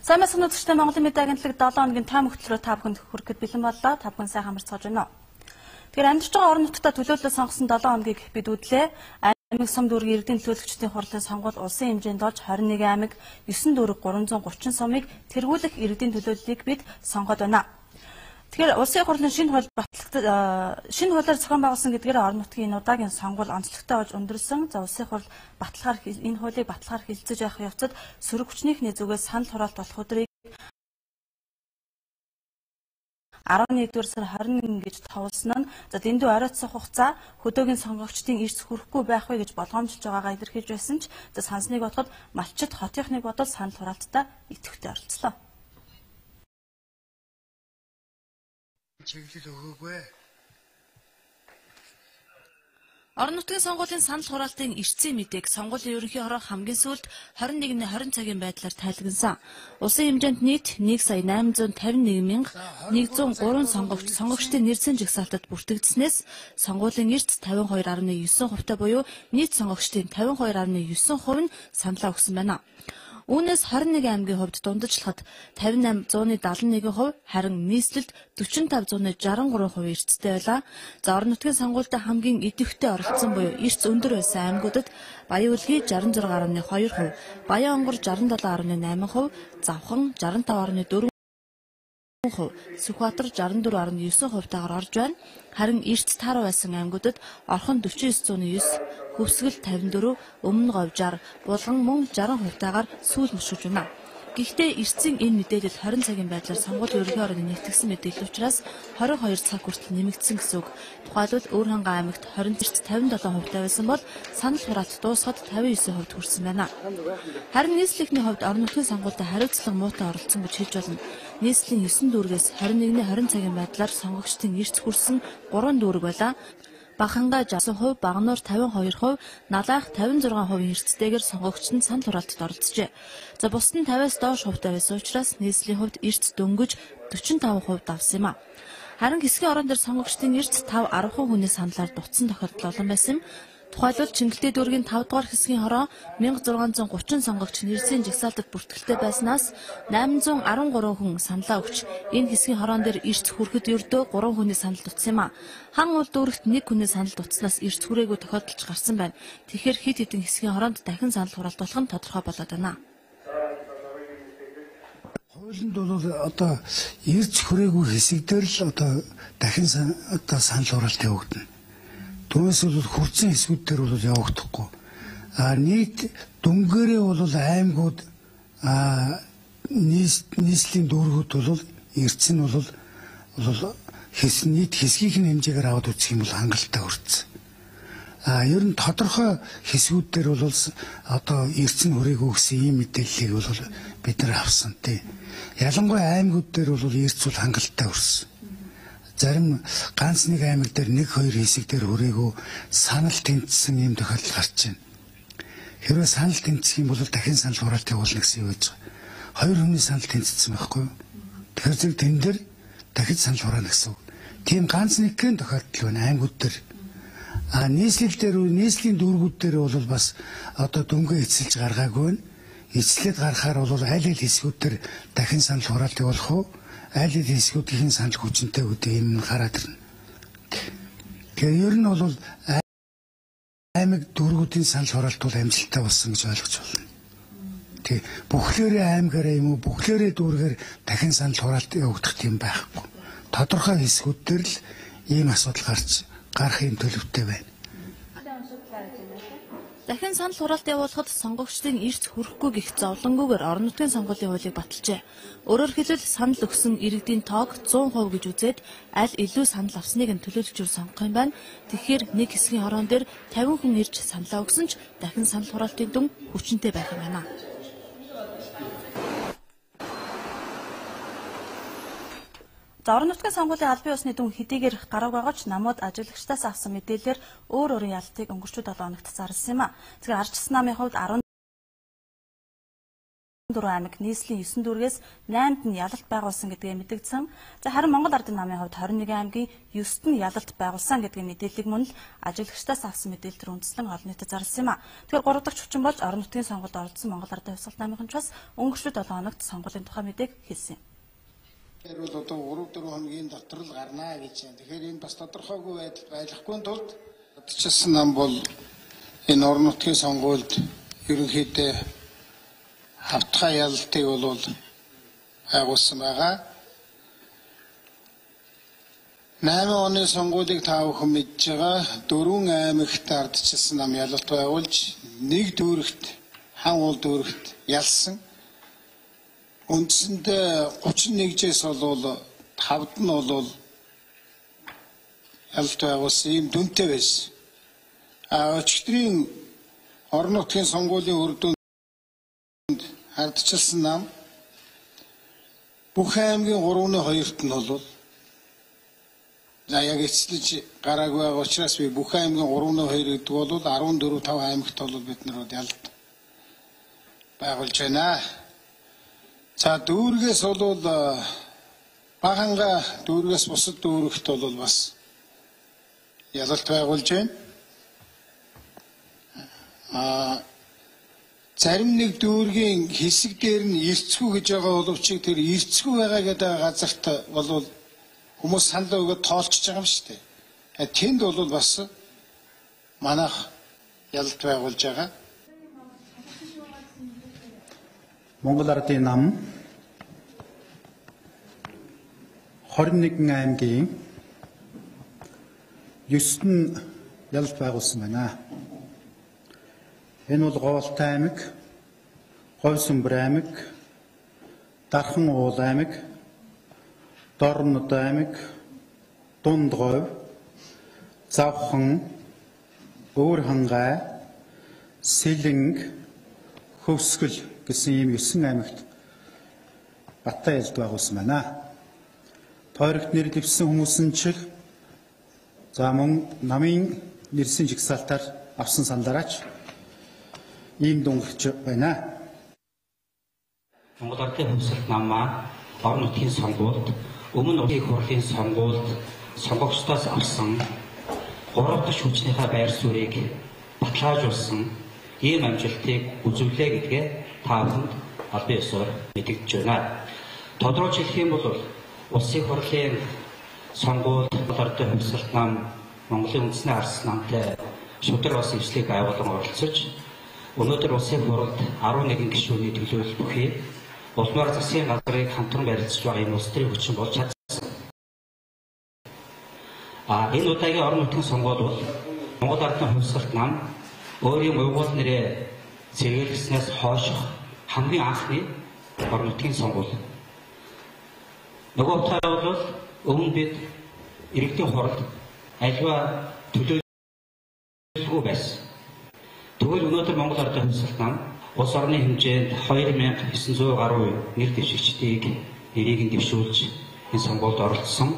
Сайн мэсгэн үзэгчдээ Монголын мэдээ агентлаг 7 хоногийн тайм хөтлөлөөр та бүхэнд хүрэхэд бэлэн боллоо. Та бүхэн сайхан амарцгааж байна уу? Тэгэхээр амьдарч байгаа орон нутгад төлөөлөл сонгосон 7 хоногийг бид үдлээ. Аймаг сум дүүргийн иргэдийн төлөөлөгчдийн хурлын сонгуул улсын хэмжээнд болж 21 аймаг 9 дүүрэг 330 сумыг тэргүүлэх иргэдийн төлөөллийг бид сонгоод байна. Тэгэхээр улсын хурлын шинэ хуулиар зохион байгуулсан гэдгээр орон нутгийн энэ удаагийн сонгуул онцлогтой болж өндөрлсөн. За улсын хурл энэ хуулийг баталгаар хилцэж явах явцад сөрөг хүчнийхний зүгээс санал хураалт болох өдрийг 11-р сар 21 гэж товлсон нь за дэндүү оройтсох хугацаа хөдөөгийн сонгогчдын эрс хүрэхгүй байх вэ гэж болгоомжлж байгаагаа илэрхийлж байсан ч за сансныг бодоход малчит хотынхныг бодвол санал хураалттай идэвхтэй оролцлоо. Чиглэл өгөөгүй. Орон нутгийн сонгуулийн санал хураалтын эрсцийн мэдээг сонгуулийн ерөнхий хороо хамгийн сүүлд 21-ний 20 цагийн байдлаар тайлбарсан. Улсын хэмжээнд нийт 1,851,103 сонгогчдын нэрсэн жагсаалтад бүртгэгдснээс сонгуулийн эрс 52.9% буюу нийт сонгогчдын 52.9% нь саналаа өгсөн байна. Үүнээс 21 аймгийн хувьд дундажлахад 58.71%, харин нийслэлд 45.63% эрсдэлтэй байлаа. За орон нутгийн сонгуультай хамгийн идэвхтэй оролцсон буюу эрс өндөр байсан аймагуудад Баян-Улгийн 66.2%, Баян-Онгор 67.8%, Завхан 65.4%, Сүхбаатар 64.9% таагаар орж байна. Харин эрс тааруу байсан аймагуудад Орхон 49.9%, Хөвсгөл 54%, Өмнө Говь 60%, Булган мөн 60% таагаар сүүл мөшгөж байна. Гэхдээ эрсцийн энэ мэдээлэл 20 цагийн байдлаар сонгуулийн ерөнхий хорооны нэгтгэсэн мэдээлэл учраас 22 цаг хүртэл нэмэгдсэн гэсэн үг. Тухайлбал Өвөрхангай аймагт 20 эрс 57% байсан бол санал хураалт дуусахад 59% хүрсэн байна. Харин нийслэлийн хувьд орон нутгийн сонгуультай хариуцлага муутай оролцсон гэж хэлж болно. Нийслэлийн 9 дүүргээс 21-ний 20 цагийн байдлаар сонгогчдын эрс хүрсэн 3 дүүрэг байлаа. Бахангай 60%, Багнуур 52%, Налайх 56% эрсдэлтэйгээр сонгогчдод санал хураалтад оролцжээ. За бусад нь 50-аас доош хувьтай байсан учраас нийслэлийн хувьд эрс дөнгөж 45% давсан юм а. Харин хэсгийн орон дээр сонгогчдын эрс 5-10 хүний саналаар дутсан тохиолдол олон байсан юм. Тухайлбал Чингэлтэй дүүргийн 5 дугаар хэсгийн хороо 1630 сонгогч нэрсийн жагсаалтад бүртгэлтэй байснаас 813 хүн саналаа өгч энэ хэсгийн хороон дээр эрс хүрэхэд ердөө 3 хүний санал дутсан юм а. Хан уул дүүрэгт 1 хүний санал дутснаас эрс хүрээгүй тохиолдолж гарсан байна. Тэгэхээр хэд хэдэн хэсгийн хороонд дахин санал хураалт болох нь тодорхой болоод байна. Хуулинд бол одоо эрс хүрээгүй хэсэг дээр л одоо дахин санал хураалт явагдана. Түүнээс бол хурцсан хэсгүүд дээр бол явагдахгүй. Нийт дүнгээрээ бол аймагуд нийслэлийн дүүргүүд бол эрс нь бол нийт хэсгийнх нь хэмжээгээр аваад үзэх юм бол хангалттай хүрсэн. Ер нь тодорхой хэсгүүд дээр бол одоо эрс нь хүрээгүй гэсэн ийм мэдээллийг бол бид нар авсан тий. Ялангуяа аймагуд дээр бол эрс бол хангалттай хүрсэн. Зарим ганц нэг аймаг дээр 1-2 хэсэг дээр хүрээгүй санал тэнцсэн юм тохиолдол гарч байна. Хэрвээ санал тэнцэх юм бол дахин санал хураалт явуулна гэсэн юм байж байгаа. 2 хүний санал тэнцсэн байхгүй юу? Тэгэхээр зэрэг тэн дээр дахиж санал хураана гэсэн үг. Тийм ганц нэгэн тохиолдол байна аймагуд дээр. Нийслэлийн дүүргүүд дээр бол бас одоо дөнгөө эцэлж гаргаагүй байна. Эцлээд гарахаар бол аль хэсгүүд дээр дахин санал хураалт явуулах уу? Аль хэсгүүдийн санал хүчинтэй үүдээ юм хараад ирнэ. Тэгэхээр ер нь бол аймаг дүүргүүдийн санал хураалт бол амжилттай болсон гэж ойлгож байна. Тэг. Бүхлээрээ аймагаараа юм уу, бүхлээрээ дүүргээр дахин санал хураалт явагдах юм байхгүй. Тодорхой хэсгүүд дээр л ийм асуудал гарах юм төлөвтэй байна. Дахин санал хураалт явуулахад сонгогчдын эрс хүрэхгүй гэх зовлонгүйгээр орон нутгийн сонгуулийн хуулийг баталжээ. Өөрөөр хэлбэл санал өгсөн иргэдийн тоог 100% гэж үзээд аль илүү санал авсныг нь төлөөлж сонгох юм байна. Тэгэхээр нэг хэсгийн хорон дээр 50 хүн ирж саналаа өгсөн ч дахин санал хураалтын дүн хүчинтэй байх юм байна. За орон нутгийн сонгуулийн албан ёсны дүн хэдийгээр гараг байгаа ч намууд ажиглагчдаас авсан мэдээлэлээр өөр өөрийн ялтыг өнгөрчүүд 7 хоногт зарласан юм а. Тэгэхээр ардчилсан намын хувьд 4 аймаг нийслэлийн 9 дүүргээс 8-д нь ялалт байгуулсан гэдгээ мэдэгдсэн. За харин Монгол Ардын намын хувьд 21 аймгийн 9-т нь ялалт байгуулсан гэдгийн мэдээллийг мөн л ажиглагчдаас авсан мэдээлэлээр үндэслэн олон нийтэд зарласан юм а. Тэгэхээр 3 дахь хүчин болж орон нутгийн сонгуульд оролцсон Монгол Ардын хувьсгалт намынхан ч бас өнгөрсөн 7 хоногт сонгуулийн тухай мэдээг хэлсэн юм. Тэр бол одоо 3-4 хоногийн дотор л гарнаа гэж байна. Тэгэхээр энэ бас тодорхойгүй байдал байхгүй тулд одчилсан нам бол энэ орон нутгийн сонгуульд ерөнхийдөө хавтгай ялалтыг бол байгуулсан байгаа. 8 оны сонгуулийг та бүхэн мэдж байгаа. 4 аймагт ардчилсан нам ялалт байгуулж нэг дүүрэгт хан уул дүүрэгт ялсан. Үндсэндээ 31-жээс бол 5-д нь бол ялалт байгуулсан ийм дүнтэй байсан. Өчигдрийн орон нутгийн сонгуулийн үр дүнд ардчилсан нам бүх аймгийн 3-2-т нь бол яг эцэлж гараагүй байгаа учраас би бүх аймгийн 3-2 гэдэг бол 14-5 аймагт бол бид нар ялалт байгуулж байна. За дүүргээс бол баганга дүүргээс бусад дүүрэгт бол бас ялалт байгуулж байна. Зарим нэг дүүргийн хэсэг дээр нь эрцгүй гэж байгаа боловч тэр эрцгүй байгаа гэдэг газарт бол хүмүүс санал өгөөд тоолчихж байгаа юм шүү дээ. Тэнд бол бас манайх ялалт байгуулж байгаа. Монгол Ардын нам 21 аймгийн 9-т нь ялалт байгуулсан байна. Энэ бол Говьалтай аймаг, Говьсүмбэр аймаг, Дархан уул аймаг, Дорнод аймаг, Дунд Говь, Завхан, Өөр хангай, Сэлэнг, Хөвсгөл гэсэн ийм 9 аймагт баттай ялалт байгуулсан байна. Тойрогт нэрлэгдсэн хүмүүсийн чиг за мөн намын нэрсэн жигсаалтаар авсан саналаараач ийм дунгаж байна. Монгол Ардын хувьсгалт нам маань орон нутгийн сонгуульд өмнө улсын хурлын сонгуульд сонгогчдоос авсан 3 дахь хүчнийхээ байр суурийг баталгаажуулсан ийм амжилтыг үзүүлээ гэдгээ та бүхэнд албан ёсоор мэдэгдэж байна. Тодорхойлж хэлэх юм бол улсын хурлын сонгуульд Монгол Ардын хувьсгалт нам Монголын үндэсний арс намтай шудраг бас эвслийг байгуулан оролцож өнөөдөр улсын хурлд 11 гишүүний төлөөлөл бүхий улмаар засгийн газрыг хамтран барилдаж байгаа юм улс төрийн хүчин болж чадсан. Энэ удаагийн орон нутгийн сонгуул бол Монгол Ардын хувьсгалт нам өөрийн уйгуул нэрээ зэрэглэснээс хойших хамгийн анхны орон нутгийн сонгуул. Нөгөө талаар бол өмнө бид иргэдийн хуралд аливаа төлөөлөлгүй байсан. Тэгвэл өнөөдөр Монгол Ардын хувьсгалт нам улс орны хэмжээнд 2900 гаруй нэр дэвшигчдийг нэрийг нь дэвшүүлж энэ сонгуульд оролцсон.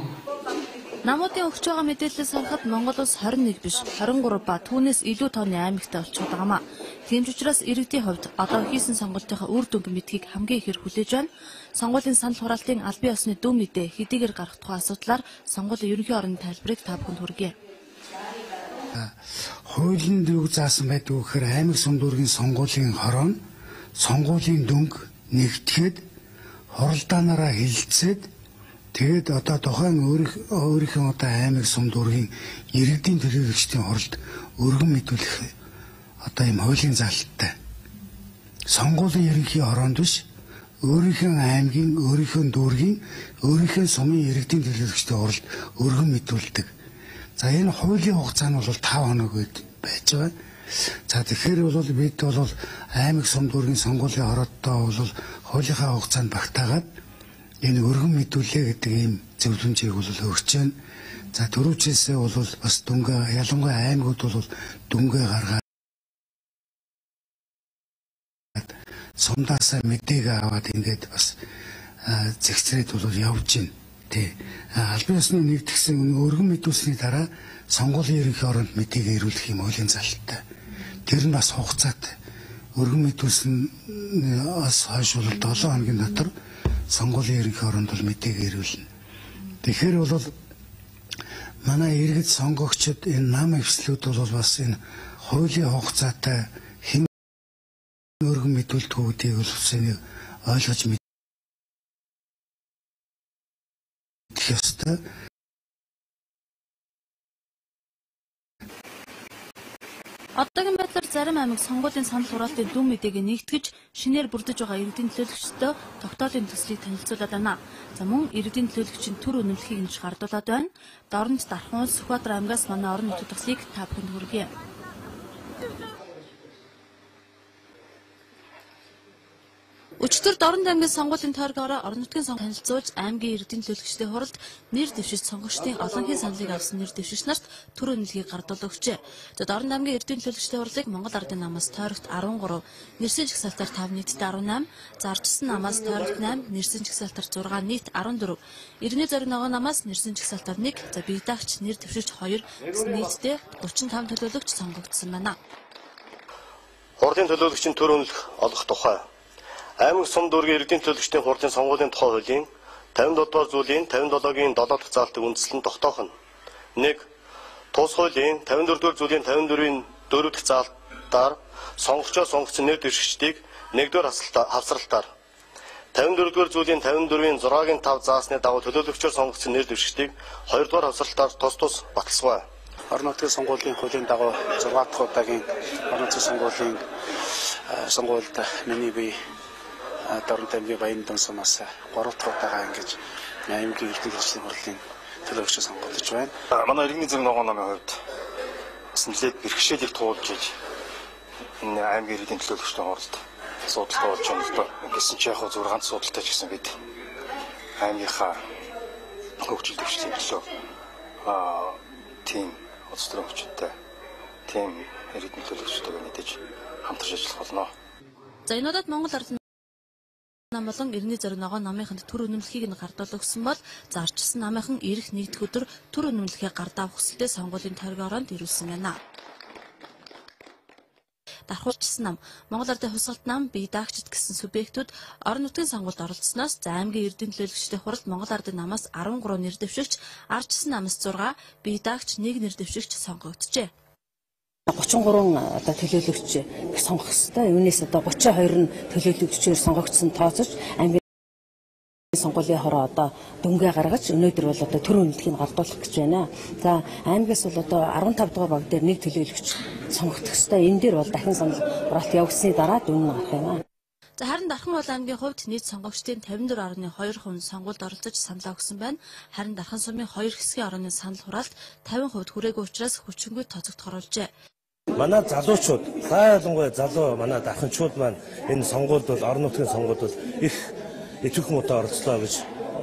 Намуудын өгч байгаа мэдээлэлээс харахад Монгол улс 21 биш 23 ба түүнээс илүү тооны аймагтай болчиход байгаамаа. Тийм ч учраас иргэдийн хувьд одоо хийсэн сонголтынхаа үр дүнг мэдхийг хамгийн ихээр хүлээж байна. Сонгуулийн санал хураалтын албан ёсны дүн мэдээ хэдийгээр гарах тухай асуудлаар сонгуулийн ерөнхий орны тайлбарыг та бүхэнд хүргэе. Хуулийн дүг заасан байдаг гэхээр аймаг сум дүүргийн сонгуулийн хороо сонгуулийн дүнг нэгтгэхэд хуралдаанаараа хилцээд тэгээд одоо тухайн өөрийнхөө одоо аймаг сум дүүргийн иргэдийн төлөөлөгчдийн хуралд өргөн мэдүүлэх одоо ийм хуулийн залттай. Сонгуулийн ерөнхий хороонд биш өөрийнхөө аймгийн, өөрийнхөө дүүргийн, өөрийнхөө сумын иргэдийн төлөөлөгчдийн хуралд өргөн мэдүүлдэг. За энэ хуулийн хугацаа нь бол 5 хоног байж байгаа. За тэгэхээр бол бид бол аймаг сум дүүргийн сонгуулийн хороодтой бол хуулийнхаа хугацаанд багтаагаад энэ өргөн мэдүүлээ гэдэг ийм зөвлөмжийг бол өгч байна. За түрүүчээсээ бол бас дүнгээ ялангуяа аймагуд бол дүнгээ гаргаад сумдаасаа мэдээг аваад ингээд бас зэгцрээд бол явж байна. Тэ албан ёсны нэгдсэн өргөн мэдүүлсний дараа сонгуулийн ерөнхий оронд мэдээг ирүүлэх юм хуулийн залттай. Тэр нь бас хугацаатай. өргөн мэдүүлснээс хойш бол 7 хоногийн дотор сонгуулийн ерөнхий оронд бол мэдээг ирүүлнэ. Тэгэхээр бол манай иргэд сонгогчид энэ нам эвслүүд бол бас энэ хуулийн хугацаатай хэн өргөн мэдүүлдэг үүдийг бол хүсэнийг ойлгож мэдэх ёстой. Одоогийн байдлаар зарим аймаг сонгуулийн санал хураалтын дүн мэдээг нэгтгэж шинээр бүрдэж байгаа иргэдийн төлөөлөгчдөө тогтоолын төслийг танилцуулаад байна. За мөн иргэдийн төлөөлөгчийн төр үнэмлэхийг нь гардуулаад байна. Дорнод Дархан улс Сүхбаатар аймгаас манай орон нутгийн төслийг та бүхэнд хүргье. Өчигдөр Дорнод аймгийн сонгуулийн тойргоор орон нутгийн сонгуульд танилцуулж аймгийн иргэдийн төлөөлөгчдийн хуралд нэр дэвшиж сонгогчдын олонхын саналыг авсан нэр дэвшигч нарт төр үнэлгийг гардуулж өгчээ. За Дорнод аймгийн иргэдийн төлөөлөгчдийн хурлыг Монгол Ардын намаас тойрогт 13, нэрсийн жагсаалтаар 5 нийтдээ 18, зарчсан намаас тойрогт 8, нэрсийн жагсаалтаар 6 нийт 14, Иргэний зориг ногоо намаас нэрсийн жагсаалтаар 1, за бие даагч нэр дэвшигч 2 гэсэн нийтдээ 35 төлөөлөгч сонгогдсон байна. Хурлын төлөөлөгчийн төр үнэлэх олох тухай аймаг сум дүүргийн иргэдийн төлөөлөгчдийн хурлын сонгуулийн тухай хуулийн 57 дугаар зүйлийн 57-гийн 7 дахь заалтыг үндэслэн тогтоох нь 1. Тус хуулийн 54 дугаар зүйлийн 54-ийн 4 дахь заалтаар сонгогчоо сонгогдсон нэр дэвшигчдийг 1-р хавсралтаар 54 дугаар зүйлийн 54-ийн 6-гийн 5 заасны дагуу төлөөлөгчөөр сонгогдсон нэр дэвшигчдийг 2-р хавсралтаар тус баталсгүй. Орон нутгийн сонгуулийн хуулийн дагуу 6 дахь удаагийн орон нутгийн сонгуульд миний бие Дорнод аймгийн Баян Дон сумаас 3 дахь удаага ингэж аймгийн иргэдийн төлөөлөгчдийн хурлын төлөөлөгчөөр сонгогдож байна. Манай иргэний зэрэг ногоо намын хувьд бас нэлээд бэрхшээлийг туулж иж энэ аймгийн иргэдийн төлөөлөгчдийн хурлд судалгаа болж байна л доо. Гэсэн чи яг зөв ганц судалтай ч гэсэн бид аймгийнхаа хөгжил дэвшлийн төлөө тийм улс төрийн хүчтэй тийм иргэдийн төлөөлөгчдөйгээ нэгдэж хамтарч ажиллах болно. За энэ удаад Монгол Ардын нам болон Иргэний зориг ногоо намынханд төр үнэмлэхийг нь гардуулж өгсөн бол зарчсан намынхан ирэх нэгдэх өдөр төр үнэмлэхээ гардаа хүсэлтэд сонгуулийн тойргооронд ирүүлсэн байна. Дархуулчсан нам Монгол Ардын хусгалт нам бие даагчид гэсэн субъектүүд орон нутгийн сонгуульд оролцсноос за аймгийн иргэдийн төлөөлөгчдийн хуралд Монгол Ардын намаас 13 нэр дэвшигч, ардчсан намаас 6, бие даагч 1 нэр дэвшигч сонгогджээ. 33 одоо төлөөлөгч сонгох хэвээр. Үүнээс одоо 32 нь төлөөлөгчөөр сонгогдсон тооцож аймгийн сонгуулийн хороо одоо дүнгээ гаргаж өнөөдөр бол одоо төр үнэлтгийг гардуулах гэж байна. За аймгаас бол одоо 15 дугаар баг дээр нэг төлөөлөгч сонгогдох хэвээр. Энэ дээр бол дахин санал хураалт явуулсны дараа дүн нь гарах юм. За харин Дархан уул аймгийн хувьд нийт сонгогчдын 54.2% сонгуульд оролцож саналаа өгсөн байна. Харин Дархан сумын 2 хэсгийн орооны санал хураалт 50% хүрээгүй учраас хүчингүй тооцогдох оруулжээ. Манай залуучууд, хайлангуй залуу манай дарханчууд маань энэ сонгуульд бол орон нутгийн сонгуульд бол их итгэх муутай оролцлоо гэж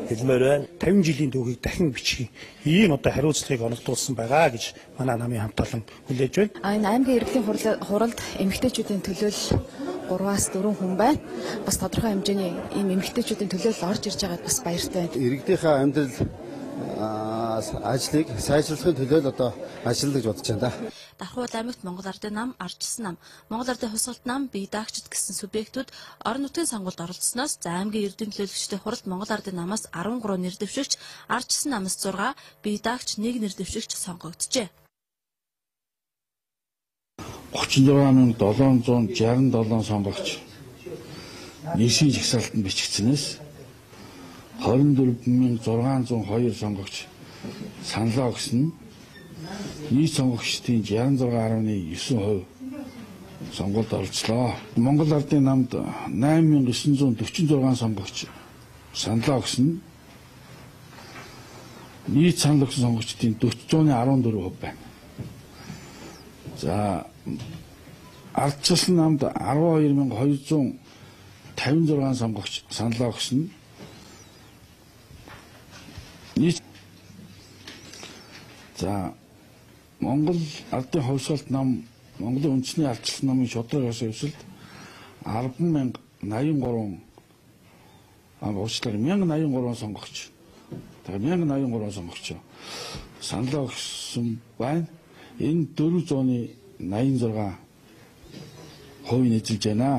хэлмээр байна. 50 жилийн түүхийг дахин бичих ийм одоо хариуцлагыг оногдуулсан байгаа гэж манай намын хамт олон хүлээж байна. Энэ аймгийн иргэдийн хуралд эмэгтэйчүүдийн төлөөлөл 3-аас 4 хүн байна. Бас тодорхой хэмжээний ийм эмэгтэйчүүдийн төлөөлөл орж ирж байгаад бас баяртай байна. Иргэдийнхээ амьдрал ажлыг сайжруулахын төлөө л одоо ажиллана гэж бодож байна да. Дархан уул аймагт Монгол Ардын нам, ардчсан нам, Монгол Ардын хусгалт нам, бие даагчид гэсэн субъектүүд орон нутгийн сонгуульд оролцсноос за аймгийн иргэдийн төлөөлөгчдийн хуралд Монгол Ардын намаас 13 нэр дэвшигч, ардчсан намаас 6, бие даагч 1 нэр дэвшигч сонгогджээ. 36,767 сонгогч нийсийн жагсаалтанд бичигдсэнээс 24,602 сонгогч саналаа өгсөн нь нийт сонгогчдын 66.9% сонгуульд оролцлоо. Монгол Ардын намд 8,946 сонгогч саналаа өгсөн нь нийт санал өгсөн сонгогчдын 40.14% байна. За ардчилсан намд 12,256 сонгогч саналаа өгсөн нь нийт за Монгол Ардын хавьсгалт нам, Монголын үндэсний ардчилсан намын шударга ёс явсалд 10,083 1083 сонгогч. Тэгээ 1083 сонгогч саналаа өгсөн байна. Энэ 486 хувь нь эзэлж байна.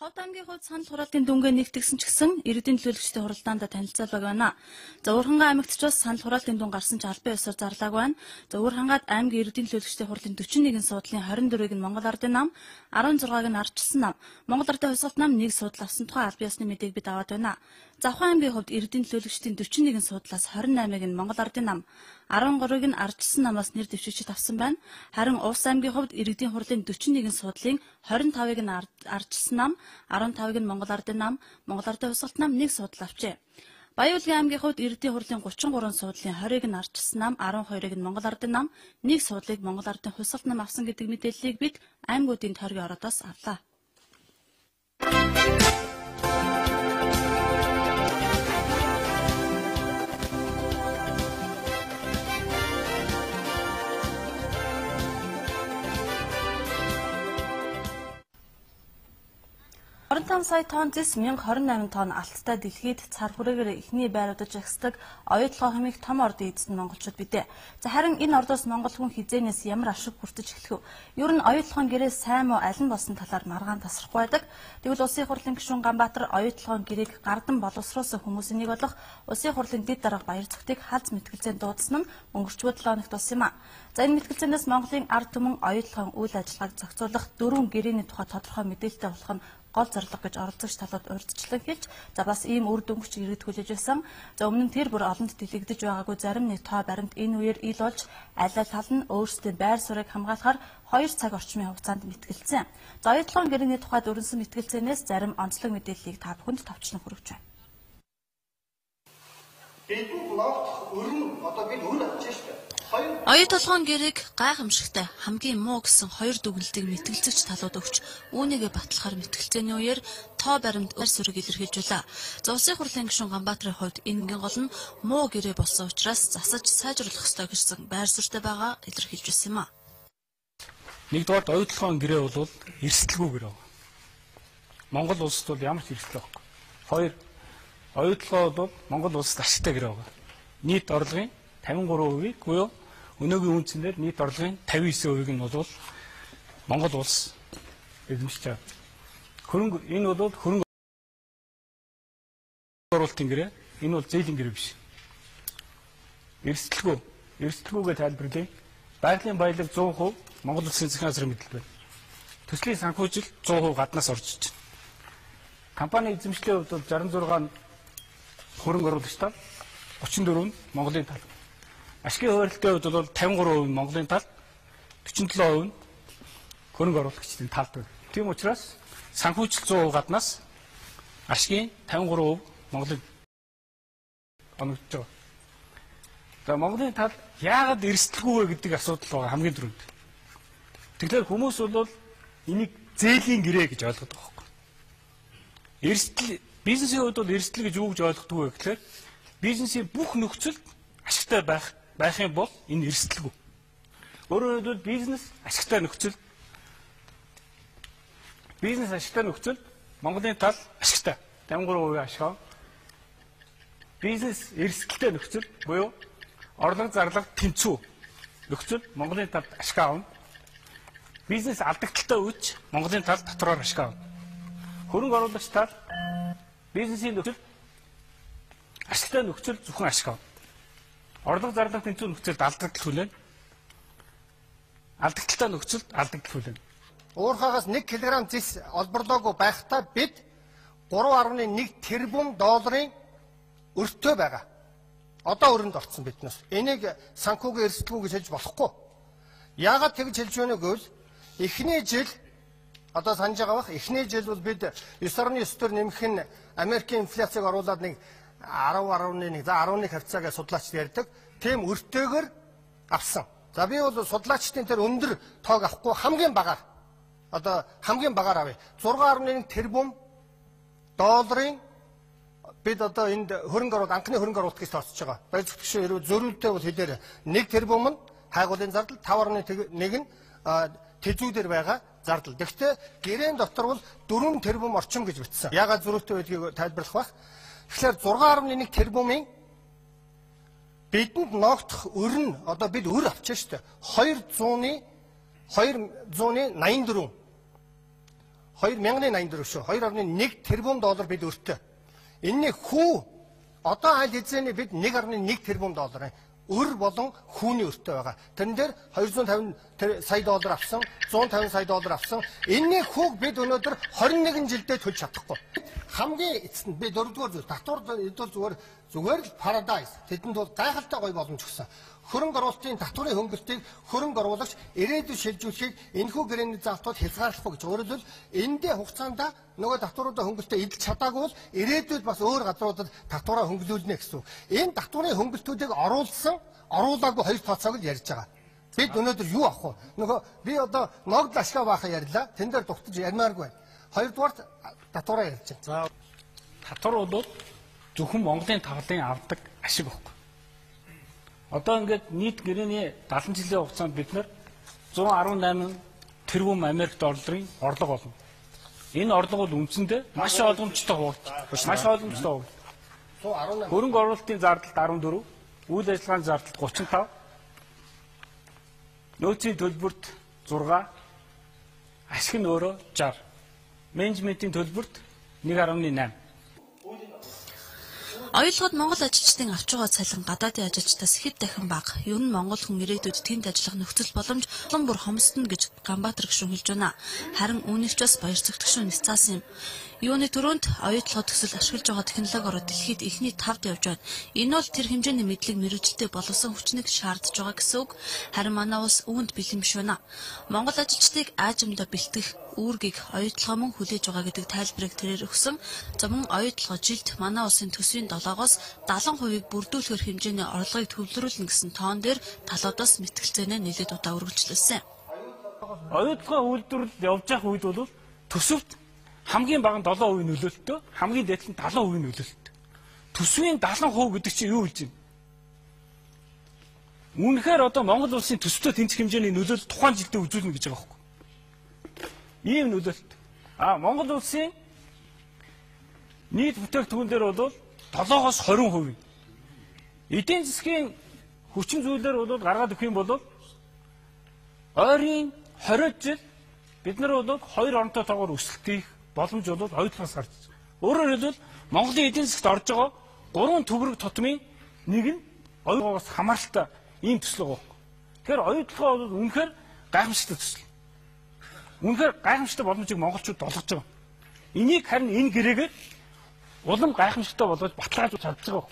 Ховд аймгийн хувьд санал хураалтын дүнгээ нэгтгэсэн ч гэсэн иргэдийн төлөөлөгчдийн хуралдаанд танилцуулаг байна. За Уурхангаа аймагт ч бас санал хураалтын дүн гарсан ч албан ёсоор зарлааг байна. За Уурхангаад аймгийн иргэдийн төлөөлөгчдийн хурлын 41 суудлын 24-ыг нь Монгол Ардын нам, 16-г нь ардчилсан нам, Монгол Ардын хувьсгалт нам 1 суудлаа авсан тухай албан ёсны мэдээг бид аваад байна. Завхан аймгийн хувьд иргэдийн төлөөлөгчдийн 41 суудлаас 28-ыг нь Монгол Ардын нам, 13-ыг нь ардчилсан намаас нэр дэвшигчид авсан байна. Харин Увс аймгийн хувьд иргэдийн хурлын 41 суудлын 25-ыг нь ардчилсан нам, 15-ыг нь Монгол Ардын нам, Монгол Ардын хувьсгалт нам 1 суудал авчээ. Баяуулгын аймгийн хувьд иргэдийн хурлын 33 суудлын 20-ыг нь ардчилсан нам, 12-ыг нь Монгол Ардын нам, 1 суудлыг Монгол Ардын хувьсгалт нам авсан гэдэг мэдээллийг бид аймагуудын тойргийн ороодоос авлаа. Орон сая тонн зэс 1028 тонн алттай дэлхийд цар хүрээгээр эхний байруудад жагсдаг оюутлогоо хэмээх том ордын эзэд нь монголчууд бидээ. За харин энэ ордоос монгол хүн хизээнээс ямар ашиг бүртэж эхлэх вэ? Ер нь оюутлогын гэрээ сайн муу аль нь болсон талаар маргаан тасрахгүй байдаг. Тэгвэл Улсын хурлын гишүүн Ганбаатар оюутлогын гэрээг гардан боловсруулсан хүмүүсийн нэг болох Улсын хурлын дэд дарга баяр зүгтийг халз мэтгэлцээнд дуудсан нь өнгөрчгүй 7 хоногт болсон юм а. За энэ мэтгэлцээнээс Монголын ард түмэн оюутлогын үйл ажиллагааг зохицуулах 4 гэрээний тухай тодорхой мэдээлэлтэй болох нь гол зорилго гэж оролцогч талууд урьдчилан хэлж, за бас ийм үр дүнгч иргэд хүлээж байсан. За өмнө нь тэр бүр олонд дэлгэгдэж байгаагүй зарим нэг тоо баримт энэ үеэр ил болж аль аль тал нь өөрсдийн байр суурийг хамгаалахаар 2 цаг орчмын хугацаанд мэтгэлцсэн. За оюутлогын гэрээний тухайд өрнсөн мэтгэлцээнээс зарим онцлог мэдээллийг та бүхэнд товчлон хүргэж байна. Оюутлогын гэрээг гайхамшигтай хамгийн муу гэсэн 2 дүгнэлтийг мэтгэлцэгч талууд өгч үүнийгээ батлахаар мэтгэлцээний үеэр тоо баримт байр суурийг илэрхийлж байлаа. За Улсын хурлын гишүүн Ганбаатарын хувьд энэгийн гол нь муу гэрээ болсон учраас засаж сайжруулах ёстой гэсэн байр суурьтай байгаа илэрхийлж байсан юм а. Нэгдүгээр оюутлогын гэрээ бол эрсдэлгүй гэрээ. Монгол улсад бол ямар ч эрсдэл байхгүй. 2 оюутлогоо бол Монгол улсад ашигтай гэрээ байгаа. Нийт орлогын 53%-ийг буюу өнөөгийн үндсээр нийт орлогын 59%-ийг нь бол Монгол улс эзэмшиж байгаа. Энэ бол хөрөнгө оруулалтын гэрээ, энэ бол зээлийн гэрээ биш. Эрсдэлгүйгээ тайлбарлая. Байгалийн баялаг 100% Монгол улсын засгийн газрын мэдэлд байна. Төслийн санхүүжил 100% гаднаас орж иж байна. Компани эзэмшлийн хувьд бол 66 хөрөнгө оруулагч тал, 34 нь Монголын тал. Ашигын хуваарлтын хувьд бол 53% Монголын тал, 47% нь хөрөнгө оруулагчдын талд байна. Тийм учраас санхүүжил 100% гаднаас, ашигын 53% Монголын оногдож байгаа. За Монголын тал яагаад эрсдэлгүй вэ гэдэг асуудал байгаа хамгийн түрүүнд. Тэгэхээр хүмүүс бол энийг зээлийн гэрээ гэж ойлгодог байхгүй. Эрсдэл бизнесийн хувьд бол эрсдэл гэж юу гэж ойлгодог вэ гэхээр бизнесийн бүх нөхцөлд ашигтай байхын бол энэ эрсдэлгүй. Өөрөөр хэлбэл бизнес ашигтай нөхцөл Монголын тал ашигтай 53% ашиг авна. Бизнес эрсдэлтэй нөхцөл буюу орлого зарлага тэнцүү нөхцөл Монголын талд ашиг авна. Бизнес алдагдaltaй үуч Монголын талд дотороор ашиг авна. Хөрөнгө оруулагч тал бизнесийн нөхцөл ашигтай нөхцөл зөвхөн ашиг авна. Орлого зарлага тэнцүү нөхцөлд алдагдал хүлээн. Алдагдaltaй нөхцөлд алдагдал хүлээн. Уурхаагаас 1 кг зис олборлоогүй байхдаа бид 3.1 тэрбум долларын өртөө байгаа. Одоо өрөнд орцсон биднээс. Энийг санхүүгийн эрсдэлгүй гэж хэлж болохгүй. Яагаад тэгж хэлж байна гэвэл эхний жил одоо санаж байгаа бах эхний жил бол бид 9.9-ээр нэмэх нь Америкийн инфляцийг оруулаад нэг 10.1 за 11% гэж судлаачид ярьдаг. Тийм өртөөгөр авсан. За би бол судлаачдын тэр өндөр тоог авахгүй хамгийн багаар авъя. 6.1 тэрбум долларын бид одоо энд хөрөнгө оруулалт анхны хөрөнгө оруулалт гэж тооцож байгаа. Баяр зүгтгч хэрвээ зөрүүлтэй бол хэлээр 1 тэрбум нь хайгуулын зардал, 5.1 нь тэжүүдээр байгаа зардал. Гэхдээ гэрээн дотор бол 4 тэрбум орчим гэж бичсэн. Яагаад зөрүүлтэй байдгийг тайлбарлах байх. Тэгэхээр 6.1 тэрбумын бидэнд ноогдох өр нь одоо бид өр авчаа шүү дээ. 200-ны 2084 шүү. 2.1 тэрбум доллар бид өртөө. Энэний хүү одоо аль хэзээний бид 1.1 тэрбум долларын өр болон хүүний өртөө байгаа. Тэрэн дээр 250 сая доллар авсан, 150 сая доллар авсан. Энэний хүүг бид өнөөдөр 21 жилдээ төлж чадахгүй. Хамгийн эцэст би 4-р татвар зүгээр л paradise. Тэдэнд бол гайхалтай гоё боломж өгсөн. Хөрөнгө оруулалтын татварын хөнгөлтийг хөрөнгө оруулагч ирээдүйд шилжүүлэхийг энэхүү гэрээний заалтууд хязгаарлахгүй гэж. Өөрөөр хэлбэл эндээ хугацаанд нөгөө татваруудаа хөнгөлтөө эдэлж чадаагүй бол ирээдүйд бас өөр газруудад татвараа хөнгөлүүлнэ гэсэн. Энэ татварын хөнгөлтүүдийг оруулаагүй хоёр тооцоог л ярьж байгаа. Бид өнөөдөр юу авах вэ? Нөгөө би одоо ногд ашгаа баахаа ярьлаа. Тэн дээр дугтаж ярмааргүй байна. Хоёрдугаар татвараа ярьж байна. Татвар бол зөвхөн Монголын тавлын авдаг ашиг байхгүй. Одоо ингээд нийт гэрээний 70 жилийн хугацаанд бид нар 118 тэрбум Америк долларын орлого олно. Энэ орлого бол үндсэндээ маш ойлгомжтой хуваагдсан. Хөрөнгө оруулалтын зардал 14, үйл ажиллагааны зардал 35, нөөцийн төлбөрт 6, ашиг нь өөрөө 60, менежментийн төлбөрт 1.8. Оюутгууд Монгол ажилчдын авч байгаа цалин гадаадын ажилчдаас хэд дахин бага. Ер нь Монгол хүн ирээдүйд тэнд ажиллах нөхцөл боломж улам бүр хомсдно гэж Ганбаатар гишүүн хэлж байна. Харин үүнийч бас баяр цогт гишүүн нэцаасан юм. Юуны төрөнд оюутлогоо төсөл ашиглаж байгаа технологи ороод дэлхийд эхний 5-д явж байна. Энэ бол тэр хэмжээний мэдлэг мэргэжилтэд боловсон хүчнийг шаардж байгаа гэсэн үг. Харин манай улс үүнд бэлэн биш байна. Монгол ажилчдыг аажимдаа бэлтгэх үүргийг оюутлогоо мөн хүлээж байгаа гэдэг тайлбарыг тэрээр өгсөн. За мөн оюутлогоо жилд манай улсын төсвийн 7-оос 70% бүрдүүлэхэр хэмжээний орлогыг төвлөрүүлнэ гэсэн тоон дээр талуудаас мэтгэлцээнэ нэлээд удаа үргэлжлүүлсэн. Оюутлогоо үйлдвэрлэл явж явах үед бол төсөвт хамгийн бага нь 7% нөлөөлөлтөө, хамгийн дээд нь 70% нөлөөлөлт. Төсвийн 70% гэдэг чинь юу хэлж байна? Үнэхээр одоо Монгол улсын төсөвтэй тэнцэх хэмжээний нөлөөлөл тухайн жилдээ үзүүлнэ гэж байгаа байхгүй. Ийм нөлөөлөлт. Монгол улсын нийт бүтээгдэхүүн дээр бол 7-оос 20%. Эдийн засгийн хүчин зүйлээр бол гаргаад өгөх юм бол ойрын 20 жил бид нар бол 2 оронтой тоогоор өсөлт хийх боломж бол оюутлогоос гарч байна. Өөрөөр хэлбэл Монголын эдийн засгт орж байгаа 3 төгрөг тутмын нэг нь оюутлогоос хамааралтай ийм төсөл байгаа. Тэгэхээр оюутлогоо бол үнэхээр гайхамшигтай төсөл. Үнэхээр гайхамшигтай боломжийг монголчууд олгож байгаа. Энийг харин энэ гэрээгээр улам гайхамшигтай болгож баталгаажуулж чадж байгаа.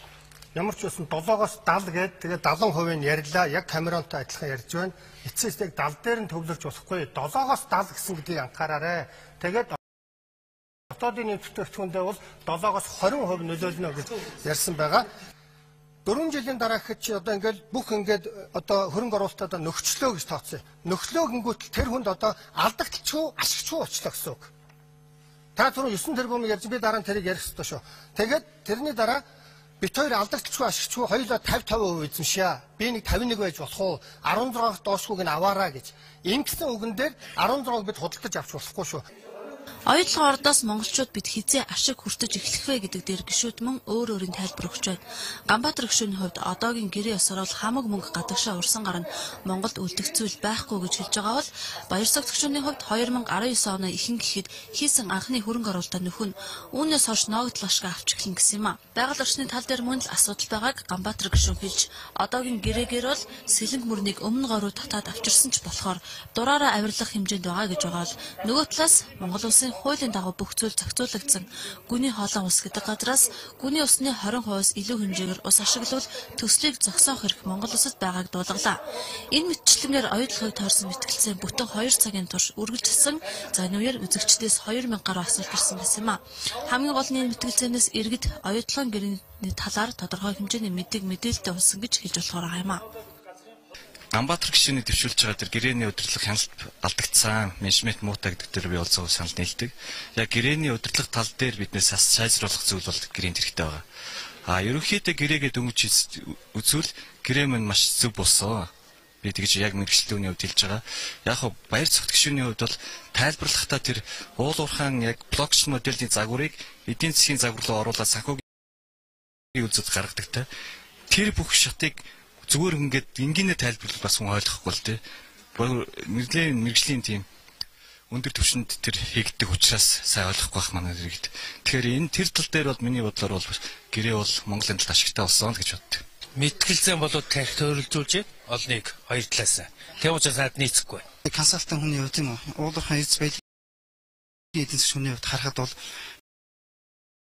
Ямар ч үсэн 7-оос 70 гээд тэгээд 70% нь ярьлаа. Яг Камеронтой адилхан ярьж байна. Эцэст яг 70 дээр нь төвлөрч болохгүй. 7-оос 70 гэсэн гэдгийг анхаараарай. Тэгээд дотоодын нийт бүтээгдэхүүндээ бол 7-оос 20% нөлөөлнө гэж ярьсан байгаа. 4 жилийн дараа гэхэд чи одоо ингээл бүх ингээд одоо хөрөнгө оруулалтаа нөхцлөө гэж тооцсон. Нөхцлөө гингүүтэл тэр хүнд одоо алдагдaltaгүй ашигчгүй очлоо гэсэн үг. Та түрүү 9 тэрбум ярьж би дараа нь тэрийг ярих хэрэгтэй шүү. Тэгээд тэрний дараа бит хоёр алдагдaltaгүй ашигчгүй хоёулаа 50-50% эзэмшээ. Би нэг 51 байж болох уу? 16-аас доошгүйг нь аваараа гэж. Ингэсэн үгэн дээр 16-ыг бид худалдаж авч болохгүй шүү. Оюутлогын ордоос монголчууд бид хизээ ашиг хүртэж эхлэх вэ гэдэг дээр гишүүд мөн өөр өөрийн тайлбар өгч байна. Ганбаатар гишүүний хувьд одоогийн гэрээ ёсоор бол хамаг мөнгө гадагшаа урсан гарна Монголд үлдэгцүүл байхгүй гэж хэлж байгаа бол Баярцогт гишүүний хувьд 2019 оны ихэнх гэхэд хийсэн анхны хөрөнгө оруулалтаа нөхөн үүнээс хойш ногдлол ашиг авч эхлэн гэсэн юм а. Байгаль орчны тал дээр мөн л асуудал байгааг Ганбаатар гишүүн хэлж одоогийн гэрээгээр бол сэлэнг мөрнийг өмнө горуу татаад авчирсан ч болохоор дураараа авирлах хэмжээнд байгаа гэж байгаа бол нөгөө талаас Монгол улсын хуулийн дагуу бүх зүйл зохицуулагдсан гүний хоолой ус гэдэг газраас гүний усны 20%-аас илүү хэмжээгээр ус ашиглавал төслийг зогсоох хэрэг Монгол улсад байгааг дуулгалаа. Энэ мэтчилгээр оюутлогыг тойрсон мэтгэлцээ бүтэн 2 цагийн турш үргэлжилсэн. За энэ үеэр үзэгчдээс 2000 гаруй асуулт ирсэн гэсэн юм а. Хамгийн гол нь мэтгэлцээнээс иргэд оюутлогын гэрээний талаар тодорхой хэмжээний мэдээлэлтэй болсон гэж хэлж болохоор байгаа юм а. Ганбаатар гишүүний дэвшүүлж байгаа тэр гэрээний удирдлага хяналт алдагдсан, менежмент муутай гэдэг дээр би бол зөв санал нийлдэг. Яг гэрээний удирдлага тал дээр биднээс сайжруулах зүйл бол гэрээнд хэрэгтэй байгаа. Ерөнхийдөө гэрээгээ дөнгөж үзвэл гэрээ мань маш зөв болсон. Би тэгж яг мэрэгчлээний хувьд хэлж байгаа. Яг хөө Баярцогт гишүүний хувьд бол тайлбарлахдаа тэр уул уурхаан яг блокчейн моделийн загварыг эдийн засгийн загвар руу оруулаад санхүүгийн үзэд гаргадагтай. Тэр бүх шатыг зүгээр ингээд энгийнэ тайлбарлах бас хүн ойлгохгүй л дээ. Нэгдлийн мэрэгжлийн тийм өндөр түвшинд тэр хийгддэг учраас сайн ойлгохгүй байх манай иргэд. Тэгэхээр энэ тэр тал дээр бол миний бодлоор бол гэрээ бол Монголын талд ашигтай болсон гэж боддог. Мэтгэлзэн болоод тарих төрөлжүүлж олныг хоёр талаас. Тэг учраас над нийцэхгүй. Консалтант хүний хувьд юм уу? Уулархан эз байдлын эдийн засгийн хувьд харахад бол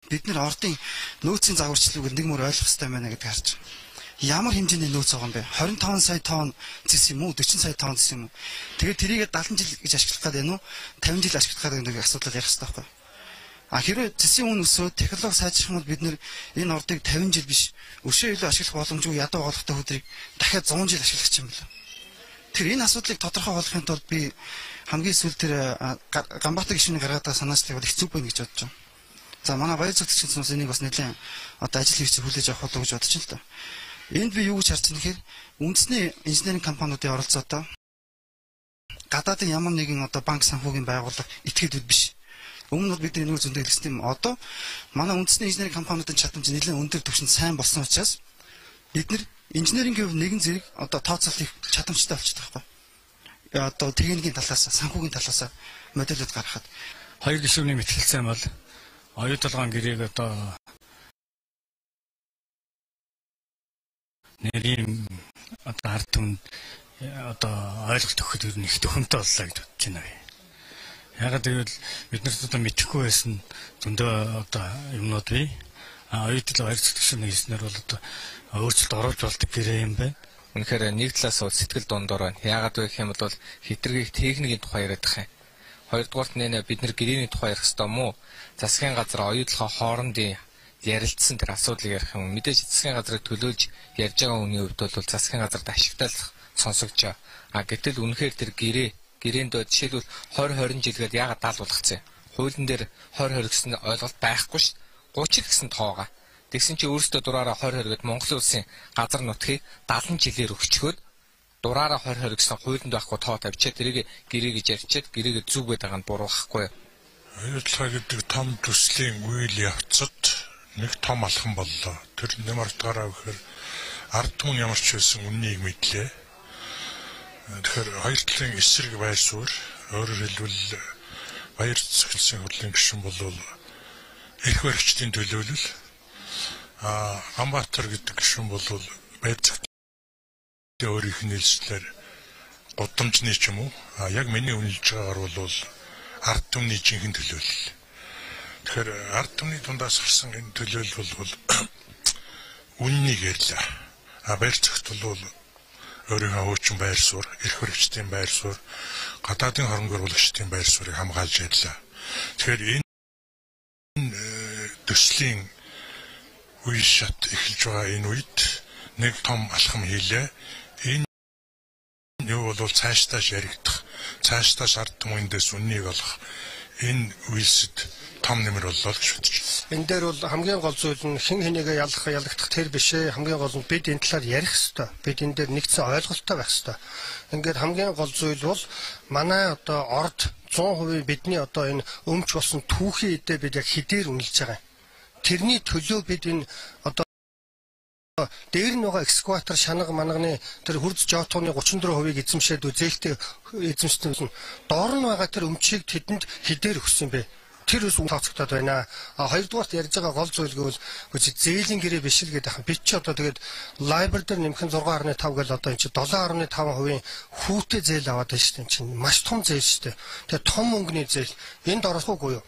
бид нэр ордын нөөцийн загварчлалыг нэг мөр ойлгох хэрэгтэй байна гэдгийг харж байна. Ямар хэмжээний нөөц байгаа юм бэ? 25 сая тонн зэс юм уу? 40 сая тонн зэс юм уу? Тэгээд тэрийг 70 жил гэж ашиглах гэдэг нь үү? 50 жил ашиглах гэдэг нэг асуудал ярих хэрэгтэй байхгүй юу? Хэрвээ зэсийн үн өсөөд технологи сайжрах юм бол бид нэр энэ ордыг 50 жил биш өшөө илүү ашиглах боломжгүй ядуу оголохтой хөдрийг дахиад 100 жил ашиглах юм байна. Тэр энэ асуудлыг тодорхой болгохын тулд би хамгийн сүүл тэр Ганбаатар гишүүний гаргаад байгаа санаачлалыг бол хэцүү байна гэж бодож байна. За манай баяр зөвтгчийн цус энийг бас нэлээд ажил хэрэгцээ хүлээж авах болов гэж бодож байна л да. Энд би юу гэж харж байна гэхээр үндэсний инженеринг компаниудын оролцоотой гадаадын ямар нэгэн банк санхүүгийн байгууллага этгээдүүд биш. Өмнө нь бид нэг зөндөө хэлсэн юм. Одоо манай үндэсний инженеринг компаниудын чадамж нэлээд өндөр түвшинд сайн болсон учраас бид нар инженерингийн нэгэн зэрэг тооцоолох чадамжтай болчихдог байхгүй. Техникийн талаас, санхүүгийн талаас модельуд гаргахад хоёр гишүүний мэтгэлцээ бол оюу толгойн гэрээг нэрийн ард түмэнд ойлголт өгөхөд ер нь их төхөмтэй боллоо гэж бодож байна. Ягаад гэвэл бид нарт мэдэхгүй байсан зөндөө юмнууд бий. Оюу толгой баяр зөвтгчний хэлснээр бол өөрчлөлт оруулж болдог гэрээ юм байна. Үнэхээр нэг талаас бол сэтгэл дундуур байна. Яагаад вэ гэх юм бол хитргийг техникийн тухай яриад байгаа юм. Хоёрдугаарт нэ бид нар гэрээний тухай ярих ёстой мó? Засгийн газар оюу толгой хоорондын ярилцсан тэр асуудлыг ярих юм. Мэдээж засгийн газрыг төлөөлж ярьж байгаа хүний хувьд бол засгийн газарт ашигтай сонсогдож байгаа. Гэтэл үнэхээр тэр гэрээнд жишээлбэл 20 жилгээд яагаад даал болгоцсон юм? Хуулийн дээр 20 гэсэн ойлголт байхгүй ш. 30 гэсэн тоогоо. Тэгсэн чи өөрөөсөө дураараа 20 гэд Монголын улсын газар нутгийг 70 жилээр өгчгөөд дураараа 20 гэсэн хуулинд байхгүй тоо тавьчаад тэрийг гэрээ гэж ярьчаад гэрээгээ зүгээд байгаа нь буруу байхгүй юу? Оюу толгой гэдэг том төслийн үйл явцад нэг том алхам боллоо. Тэр нэмэр утгаараа гэхээр ард түмэн ямар ч байсан үннийг мэдлээ. Тэгэхээр хоёр талын эсрэг байр суурь, өөрөөр хэлбэл баяр зөвтгчийн хурлын гишүүн бол эрх баригчдын төлөөлөл, Ганбаатар гэдэг гишүүн бол баяр зөвтгчийн өөрийнх нь хэлснээр гудамжны ч юм уу, яг миний үнэлж байгаагаар бол ард түмний жинхэнэ төлөөлөл. Тэгэхээр ард түмний дундаас гарсан энэ төлөөлөл бол үннийг ярьлаа. Баяр зөвтгч бол өөрийнхөө хуучин байр суурь, эрх баригчдын байр суурь, гадаадын хөрөнгө оруулагчдын байр суурийг хамгаалж ярьлаа. Тэгэхээр энэ төслийн үе шат эхэлж байгаа энэ үед нэг том алхам хийлээ. Энэ юу бол цаашдаа яригдах, цаашдаа ард түмэндээс үннийг олох энэ үйлсэд том нэмэр боллоо гэж бодож байна. Энэ дээр бол хамгийн гол зүйл нь хэн хэнийгээ ялгагдах тэр биш ээ. Хамгийн гол нь бид энэ талаар ярих ёстой. Бид энэ дээр нэгдсэн ойлголттой байх ёстой. Ингээд хамгийн гол зүйл бол манай орд 100% бидний энэ өмч болсон түүхийн эдээ бид яг хэдээр үнэлж байгаа юм. Тэрний төлөө бид энэ дээр нь байгаа экскаватор шанага манагны тэр хурц жотооны 34% эзэмшээд зээлтэй эзэмшсэн доор нь байгаа тэр өмчийг тэдэнд хэдээр өгсөн бэ? Тэр үс тооцогдоод байна. Хоёрдугаарт ярьж байгаа гол зүйл гэвэл зээлийн гэрээ биш л гэдэг. Бид ч тэгээд лайбер дээр нэмэх 6.5 гэл энэ чи 7.5% хүүтэй зээл аваад байна шүү дээ. Чинь маш том зээл шүү дээ. Тэгээ том өнгөний зээл энд орохгүй юу?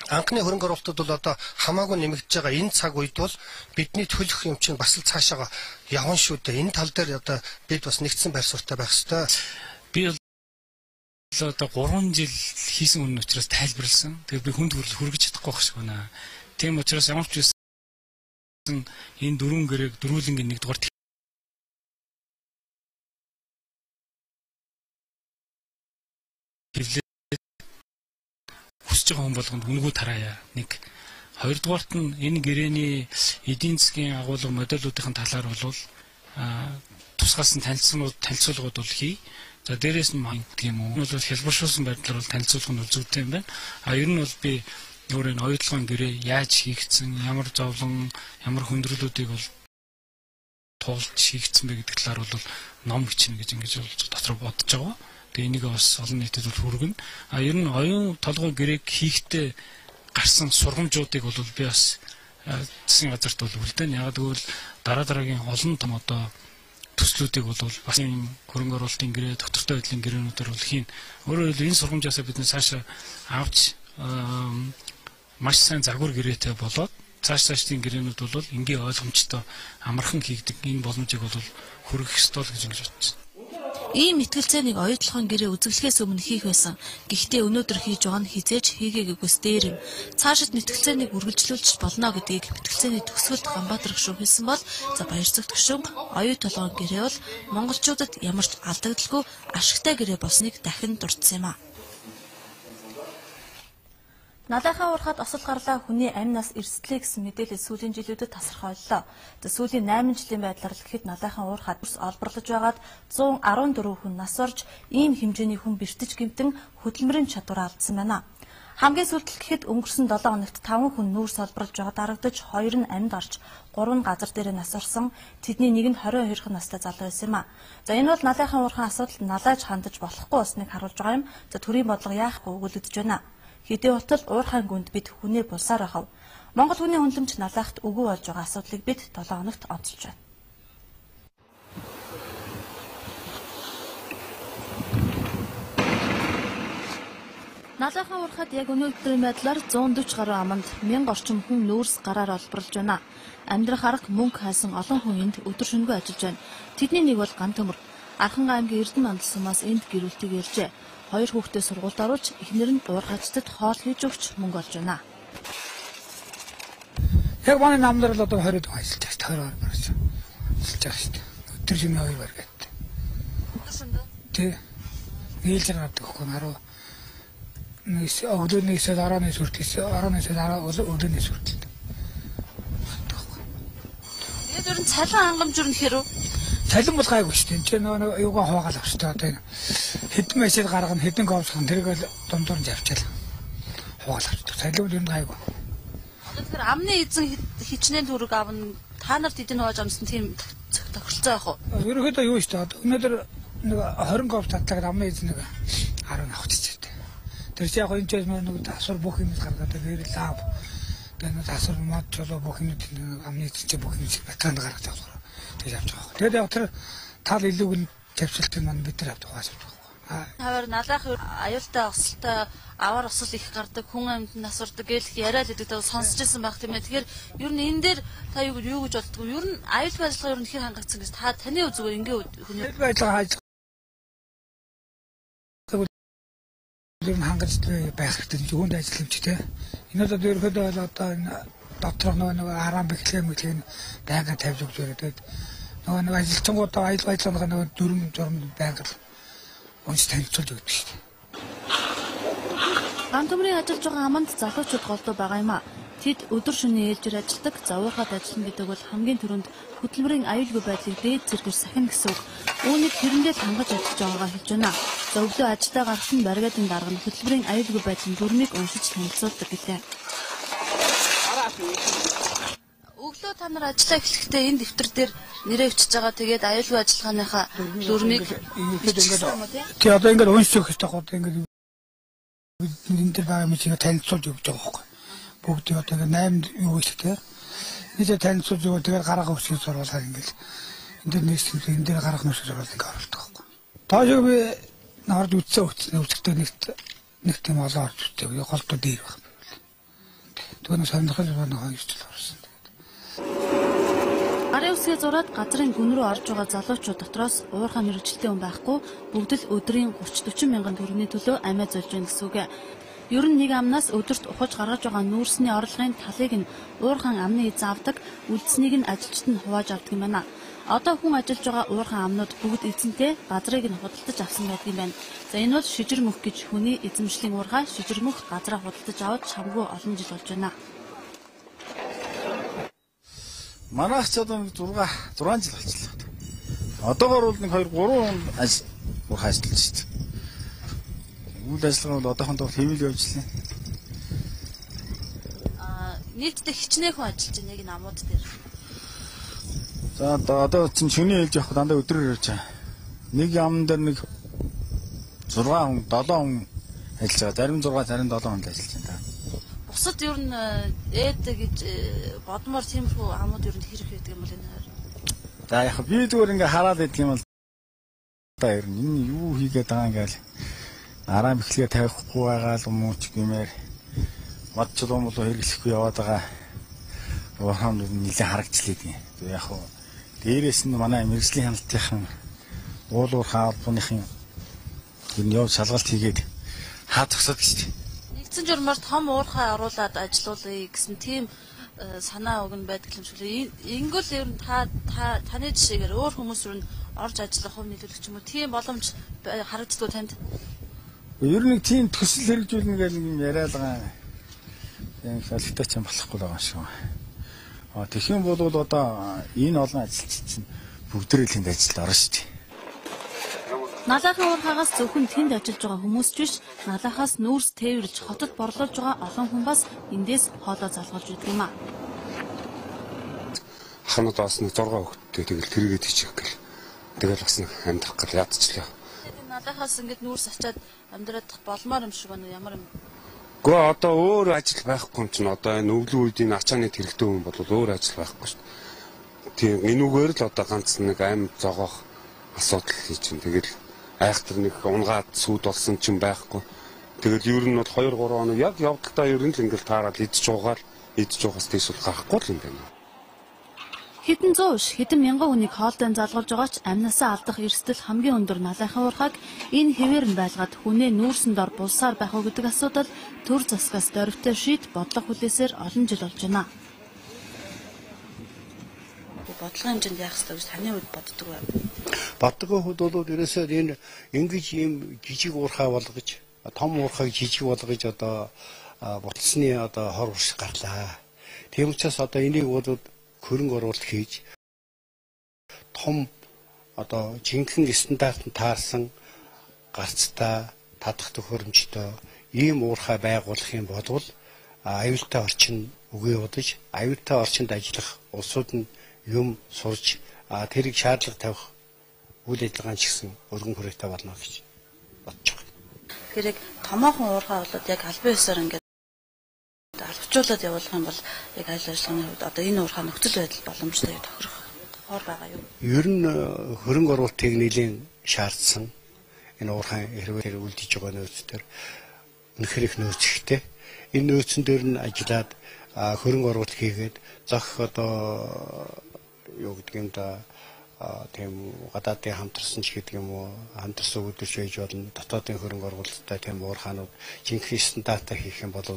Анхны хөрөнгө оруулалтууд бол хамаагүй нэмэгдэж байгаа энэ цаг үед бол бидний төлөх юм чинь бас л цаашаа явна шүү дээ. Энэ тал дээр бид бас нэгдсэн байр суурьтай байх ёстой. Би 3 жил хийсэн үнэн учраас тайлбарласан. Тэгээд би хүнд хүргэж чадахгүй байх шиг байна. Тийм учраас ямар ч байсан энэ дөрвөн гэрээг дөрвөлнгийн нэгдүгээр хүсэж байгаа хүн болгонд үнгүү тараая. Нэг хоёрдугаарт нь энэ гэрэний эдийн засгийн агуулга модельүүдийн талаар бол тусгаас нь танилцуулгууд бол хий. За дээрээс нь гэх юм уу. Бол хэлбэршүүлсэн байдлаар бол танилцуулах нь зүйтэй юм байна. Ер нь бол би өөрийн оюу толгойн гэрээ яаж хийгдсэн, ямар зовлон, ямар хүндрэлүүдийг бол туулж хийгдсэн бэ гэдэг талаар бол ном бичнэ гэж ингэж дотор бодож байгаа. Тэгээ энийг бас олон нийтэд бол хүргэнэ. Ер нь оюун толгой гэрээг хийхдээ гарсан сургамжуудыг бол би бас засгийн газарт бол үлдээн. Яг тэгвэл дараагийн олон том одоо төслүүдийг бол бас энэ хөрөнгө оруулалтын гэрээ, доктортой байдлын гэрээнүүдээр бол хийн. Өөрөөр хэлбэл энэ сургамжаасаа бид цаашаа авч маш сайн загвар гэрээтэй болоод цаашдын гэрээнүүд бол энгийн ойлгомжтой амархан хийгдэг энэ боломжийг бол хүргэх ёстой л гэж ингэж бодсон. Ийм итгэлцээнийг оюутлахын гэрээ үзэглэхээс өмнө хийх байсан. Гэхдээ өнөөдөр хийж байгаа нь хизээж хийгээгүйс дээр юм. Цаашид мэтгэлцээнийг үргэлжлүүлж болно гэдгийг мэтгэлцээний төгсгөлд Ганбаатар гишүүн хэлсэн бол Баярцагт гишүүн оюу толгойн гэрээ бол монголчуудад ямар ч алдагдaltaгүй ашигтай гэрээ болсныг дахин дурдсан юм а. Налайхаа уурхад осол гарлаа хүний амь нас эрсдлээ гэсэн мэдээлэл сүүлийн жилүүдэд тасархайллаа. Сүүлийн 8 жилийн байдлаар л гэхэд налайхаа уурхад олборлож байгаад 114 хүн нас орж ийм хэмжээний хүн бэртэж гэмтэн хөдөлмөрийн чадвар алдсан байна. Хамгийн сүүлд гэхэд өнгөрсөн 7 хоногт 5 хүн нүүрс олборлож байгаад харагдаж 2 нь амьд орж 3 нь газар дээр нас орсон. Тэдний нэг нь 22 настай залуу байсан юм а. Энэ бол налайхаа уурхайн асуудалд налайж хандаж болохгүй болсныг харуулж байгаа юм. Төрийн бодлого яахгүй өгүүлэгдэж байна. Хэдий болтол уурхайн гүнд бид хүнээ булсаар ахав. Монгол хүний хүнлэмж налайхт өгөө болж байгаа асуудлыг бид 7 хоногт онцолж байна. Налайхаа уурхад яг өнөөдрийн байдлаар 140 гаруй аманд 1000 орчим хүн нүүрс гараар олборлож байна. Амьдрах арга мөнгө хайсан олон хүн энд өдөр шөнөгүй ажиллаж байна. Тэдний нэг бол Ган Төмөр. Архан аймгийн Эрдэнэ мандал сумаас энд гэрүүлтийг ярьжээ. 2 хүүхдээ сургуульд оруулж эхнэр нь уурхачдад хоол хийж өгч мөнгө олж байна. Яг манай намдар л одоо 20 доо ажиллаж байна. 20 гарч. Ажиллаж байгаа шүү дээ. Өдөр шөнө 2 бар гэдэг. Тэ. Нийлж байгаа гэхгүй 10 өглөөний 19-ээс хүртэл 19-ээс өглөөний хүртэл. Тэгээд ер нь цалин хангамж юу нэхэр үү? Цалин бол гайгүй шүү дээ. Чи нөгөө юугаа хоогаал авах шүү дээ. Одоо энэ хэдэн машин гаргана, хэдэн говсхан тэрийг л дундуур нь авчаал. Хоогаал авчих. Цалин бол ер нь гайгүй. Тэгэхээр амны эзэн хичнээн төгрөг авна. Та нарт эдэн хувааж амсан тийм тохиролцоо яах вэ? Ерөнхийдөө юу шүү дээ. Өнөөдөр нэг 20 говс татлагад амны эзэн нэг 10 авах гэж байна. Тэр чи яг энэ ч нэг тасвар бүх юм гаргаад тэгээд лав. Тэгээд тасвар мод чолоо бүх юм амны эзэн чи бүх юм батланд гаргаж авах. Тэгээд авч байгаа. Тэгээд яг тэр тал илүүг нь тавьчихсан маань бид нар авдаг хаач авдаг. Хавар налах аюултай осолтой аваар осол их гардаг хүн амьд нас урдаг гэл яриад идэг даа сонсч байсан байх тийм ээ. Тэгэхээр ер нь энэ дээр та юу гэж боддгоо? Ер нь аюулгүй ажиллагаа ер нь хэр хангагдсан гэж та таны зүгээр ингээ хүний аюулгүй ажиллагаа хааж ер нь хангаж байх хэрэгтэй юунд ажилламж те. Энэ одоо ерөөдөө одоо энэ доторх нөгөө арам бэхлэг мэтлэг байнга тавьж өгч өрөөд нөгөө ажилтнуудаа аюулгүй ажиллагаа нөгөө дүрм журм байнга онц танилцуулж өгдөг шүү дээ. Ган Төмрийн ажиллаж байгаа аманд залуучууд голдуу байгаа юм а. Тэд өдөр шөнийн ээлжээр ажилладаг, завуурхад ажиллана гэдэг бол хамгийн түрүүнд хөдөлмөрийн аюулгүй байдлыг дээд зэргээр сахина гэсэн үг. Үүнийг тэрэндээ хангаж ажиллаж байгаагаа хэлж байна. За өглөө ажилдаа гарсан баригадын дарга нь хөдөлмөрийн аюулгүй байдлын дүрмийг уншиж танилцуулдаг гэлээ. Өглөө та нар ажиллаа эхлэхдээ энэ дэвтэр дээр нэрээ өчөж байгаа. Тэгээд аюулгүй ажиллагааныхаа дүрмийг тий одоо ингээд уншиж өгөх хэрэгтэй гоо ингээд энэ дээр байгаа юм чинь танилцуулж өгч байгаа байхгүй. Бүгд одоо ингээд 8 юу ихтэй. Нийтээ танилцуулж өгөө тэгээд гараа өсгөж сурвалаа ингээд энэ дээр нэгсэн энэ дээр гарах нүсэж сурвалаа ингээд оруулдаг байхгүй. Таашаа би нард үтсэн үсгтэй нэг тийм олоо орж үтээ. Голтоо дээр байх. Тэгвэл сонирхол байна хоёр жил орсон. Гарын үсгээ зураад газрын гүн рүү орж байгаа залуучууд дотроос уурхай мэрэгчлээ хүн байхгүй бүгд л өдрийн 30-40 мянган төгрөгийн төлөө амиа золж байна гэсэн үг. Ер нь нэг амнаас өдөрт ухаж гаргаж байгаа нүүрсний орлогын талыг нь уурхайн амны эзэн авдаг, үлдсэнийг нь ажилчид нь хувааж авдаг юм байна. Одоо хүн ажиллаж байгаа уурхайн амнууд бүгд эзэнтэй газрыг нь худалдаж авсан байдаг юм байна. За энэ бол шижир мөх гэж хүний эзэмшлийн уурхай шижир мөх газраа худалдаж аваад чамгүй олон жил болж байна. Манайх ч одоо 6 жил болчихлоо. Одоогоор бол нэг 2 3 уурхай ажиллаж шүү дээ. Үйл ажиллагаа бол одоохондоо хэвэл явж байна. Нийтдээ хичнээн хүн ажиллаж байна яг энэ амууд дээр. За одоо чинь шөнийн ээлж явах дандаа өдрөөр ирж байгаа. Нэг яамн дээр нэг 6 хүн, 7 хүн ажиллаж байгаа. Зарим 6, зарим 7 хүн ажиллаж байна. Бусад ер нь ээд гэж бодмоор тиймэрхүү амууд ер нь хэрэг байдаг юм бол энэ. За яг би зүгээр ингээ хараад байдаг юм бол та ер нь энэ юу хийгээд байгаа ингээл араа бэхлэгээ тавихгүй байгаа л юм уу ч гэмээр модчлоо муу хэрэглэхгүй яваад байгаа. Уурхаан нэлээд харагчлаад юм. Яг хуу дээрээс нь манай мэрэгжлийн хяналтынхан уул уурхаа албаныхын энэ яв шалгалт хийгээд хаа зогсоод гэж. Нэгдсэн журмаар том уурхай оруулаад ажилуулъя гэсэн тийм санаа өгн байдаг юм шиг лээ. Ингүүл ер нь таны жишээгээр өөр хүмүүс ер нь орж ажиллах хөв нийлүүлэх юм уу? Тийм боломж харагддаг танд? Ер нь тийм төсөл хэрэгжүүлнэ гэж нэг юм яриад байгаа. Тийм шалгалтаа ч юм болохгүй байгаа шүү. Тэгэх юм бол одоо энэ олон ажилчид чинь бүгдээрээ тэнд ажилд орно шүү дээ. Налахын уурхаагаас зөвхөн тэнд ажиллаж байгаа хүмүүс ч биш, налахаас нүүрс тээвэрж хотод борлуулж байгаа олон хүн бас эндээс хоолоо залгуулж идэг юм а. Ханад бас нэг 6 хүүхэдтэй тэгэл тэргээд хийчих гэл. Тэгэл бас нэг амьдрах гал ядчихлаа. Налахаас ингэж нүүрс ачаад амьдрах болмоор юм шиг байна уу? Ямар юм? Гэхдээ одоо өөр ажил байхгүй юм чинь одоо энэ өвлөө үед энэ ачааны тэрэгтэй хүн бол өөр ажил байхгүй шүү дээ. Тийм энүүгээр л одоо ганц нэг аим зогоох асуудал хийж чинь тэгэл айхтар нэг унгаад сүд болсон ч юм байхгүй. Тэгэл ер нь бол 2 3 хоног яг явдалтай ер нь л ингээл таараад идж уухаас тийш бол гарахгүй л юм байна. Хэдэн зуун хэдэн мянган хүнийг хоолтой залгуулж байгаа ч амнасаа алдах эрсдэл хамгийн өндөр налахын уурхайг энэ хэвээр нь байлгаад хүнээ нүүрсэн дор булсаар байх уу гэдэг асуудал төр засгаас дөрвтэй шийд бодлого хүлээсээр олон жил болж байна. Бодлогын хэмжээнд яах ёстой гэж таны хувьд боддог вэ? Боддогын хувьд бол ерөөсөө энэ ингэж ийм жижиг уурхай болгож, том уурхайг жижиг болгож одоо бутлсны одоо хор урш гарлаа. Тийм учраас одоо энийг бол хөрөнгө оруулалт хийж том одоо жинхэнэ стандартанд таарсан гарцтай татах төхөөрөмжтэй ийм уурхай байгуулах юм бол аюултай орчин үгүй удаж аюултай орчинд ажиллах улсууд нь юм сурж тэрийг шаардлага тавих үйл ажиллагаан ч гэсэн өргөн хүрээтэй болно гэж бодож байна. Тэгэхээр томоохон уурхай болоод яг албан ёсоор ингээд алхажуулаад явуулах юм бол яг айл ажиллагааны хувьд одоо энэ уурхай нөхцөл байдал боломжтой тохирох хор байгаа юу? Ер нь хөрөнгө оруулалтыг нэлийн шаардсан энэ уурхай хэрвээ үлдэж байгаа нөөцдөр үнэхээр их нөөцтэй. Энэ нөөцөн дээр нь ажиллаад хөрөнгө оруулалт хийгээд зах одоо юу гэдэг юм да тийм гадаадын хамтарсан ч гэдэг юм уу хамтарсан өгдөж байж болно. Дотоодын хөрөнгө оруулалттай тийм уурхаанууд жинхэнэ стандартаа хийх юм бол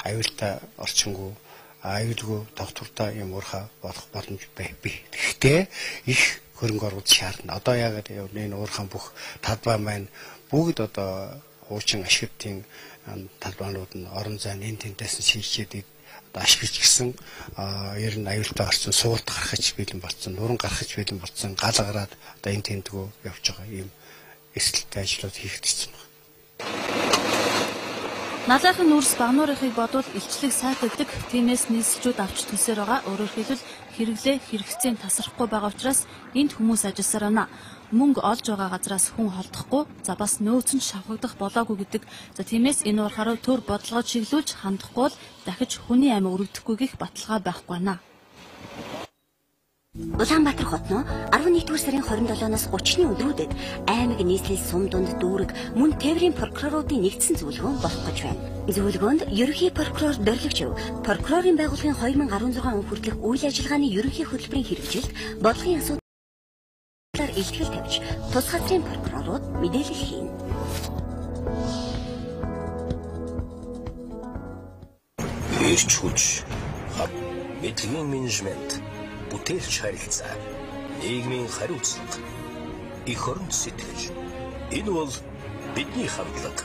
аюултай орчингүй аюулгүй тогтвортой юм уурхай болох боломж бий. Гэхдээ их хөрөнгө оруулалт шаардна. Одоо яг энэ уурхаан бүх талбай маань бүгд одоо хуучин ашигтын талбаанууд нь орон зайн энэ тентээс шийдчихэд ашиглаж гисэн ер нь аюултай орсон суулт гаргаж бэлэн болсон, нуран гаргаж бэлэн болсон, гал гараад одоо энэ тентгөө явж байгаа ийм эсэлттэй ажлууд хийгдсэн байна. Налахын нүүрс багнуурынхыг бодвол илчлэг сайтагддаг, тиймээс нийслэлчүүд авч төсөөр байгаа. Өөрөөр хэлбэл хэрэглээ хэрэгцээнд тасрахгүй байгаа учраас энд хүмүүс ажилласаар байна. Мөнгө олж байгаа газраас хүн холдохгүй, за бас нөөц нь шавхагдах болоогүй гэдэг. За тиймээс энэ уурхаараа төр бодлогоо чиглүүлж хандахгүй бол дахиж хүний амь өргөдөхгүй гэх баталгаа байхгүй байна. Улаанбаатар хотноо 11-р сарын 27-наас 30-ны өдрүүдэд аймаг нийслэл сум дунд дүүрэг мөн тээврийн прокуроруудын нэгдсэн зөвлөгөөн болох гэж байна. Зөвлөгөөнд ерөнхий прокурор Дорилгчев, прокурорын байгууллагын 2016 он хүртэлх үйл ажиллагааны ерөнхий хөтөлбөрийн хэрэгжилт, бодлогын асуудлаар илтгэл тавьж, тус газрын прокурорууд мэдээлэл хийнэ. Ирч хүч, мэдлэгийн менежмент, бүтээлч харилцаа, нийгмийн хариуцлага, эх орон сэтгэж. Энэ бол бидний хандлага.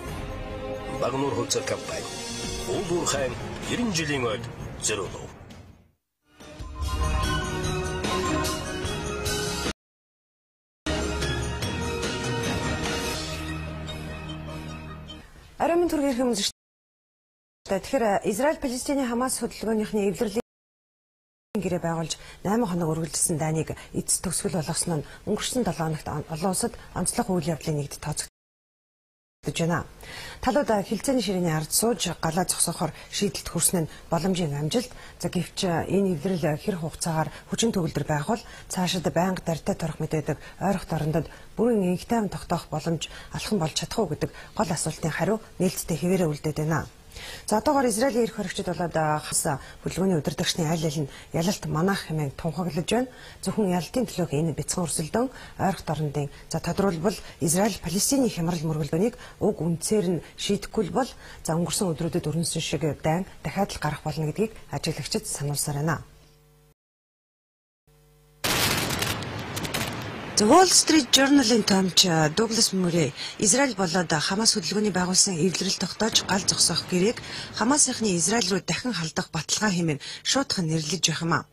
Багнуур хувьцаа компани. Уулуурхайн 90 жилийн ойд зориулв. Арамын төргийн хүмүүс тэгэхээр Израиль Палестины Хамас хөдөлгөөнийхний эвлэрлийг гэрээ байгуулж 8 хоног үргэлжилсэн дайныг эцэс төгсгөл болгосон нь өнгөрсөн 7 хоногт олон улсад онцлог үйл явдлын нэгд тооцогдож байна. Талууд хилцээний ширээний ард сууж галаа зогсоохоор шийдэлд хүрсэн нь боломжийн амжилт. Гэвч энэ эвлэрэл хэр хугацаагаар хүчин төгөлдөр байх бол цаашид байнга дартай торох мэт байдаг ойрох дорндод бүрэн инхтайм тогтоох боломж алхан болж чадах уу гэдэг гол асуултын хариу нээлттэй хэвээрээ үлдээд байна. За одоогоор Израилийн эрх хоригчид болоод хас бүлгөөний удирдагчны аль аль нь ялалт манах хэмээн тунхаглаж байна. Зөвхөн ялалтын төлөөх энэ бяцхан өрсөлдөөн ойрох дорнодын тодорхойлбол Израиль Палестины хямрал мөргөлдөөнийг уг үндсээр нь шийдэхгүй бол өнгөрсөн өдрүүдэд өрнөсөн шиг дайн дахиад л гарах болно гэдгийг ажиглагчид сануулсаар байна. The Wall Street Journal-ийн томч Дуглас Мюррей Израиль болоод Хамас хөдөлгөөний байгуулсан эвлэрэл тогтоож гал зогсоох гэрээг Хамасынхны Израиль руу дахин халдах баталгаа хэмээн шуудхан нэрлэж байх юм а.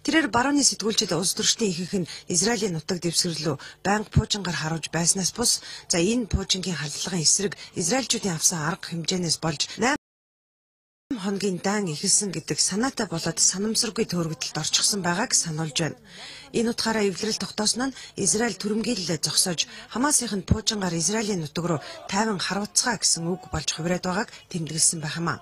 Тэрээр барууны сэтгүүлчид улс төрчдийн ихэнх нь Израилийн нутаг дэвсгэрлөө байнга пуужингаар харуулж байснаас бус энэ пуужингийн халдлагын эсрэг израильчүүдийн авсан арга хэмжээнээс болж 8 хоногийн дан ихэлсэн гэдэг санаатай болоод санамсаргүй төөрөгдөлд орчихсон байгааг сануулж байна. Энэ утгаараа эвлэрэл тогтоосон нь Израиль түрэмгийлэл зогсоож Хамасынх нь пуужингаар Израилийн нутаг руу тайван харуулцгаа гэсэн үг болж хувираад байгааг тэмдэглэсэн байх юм а.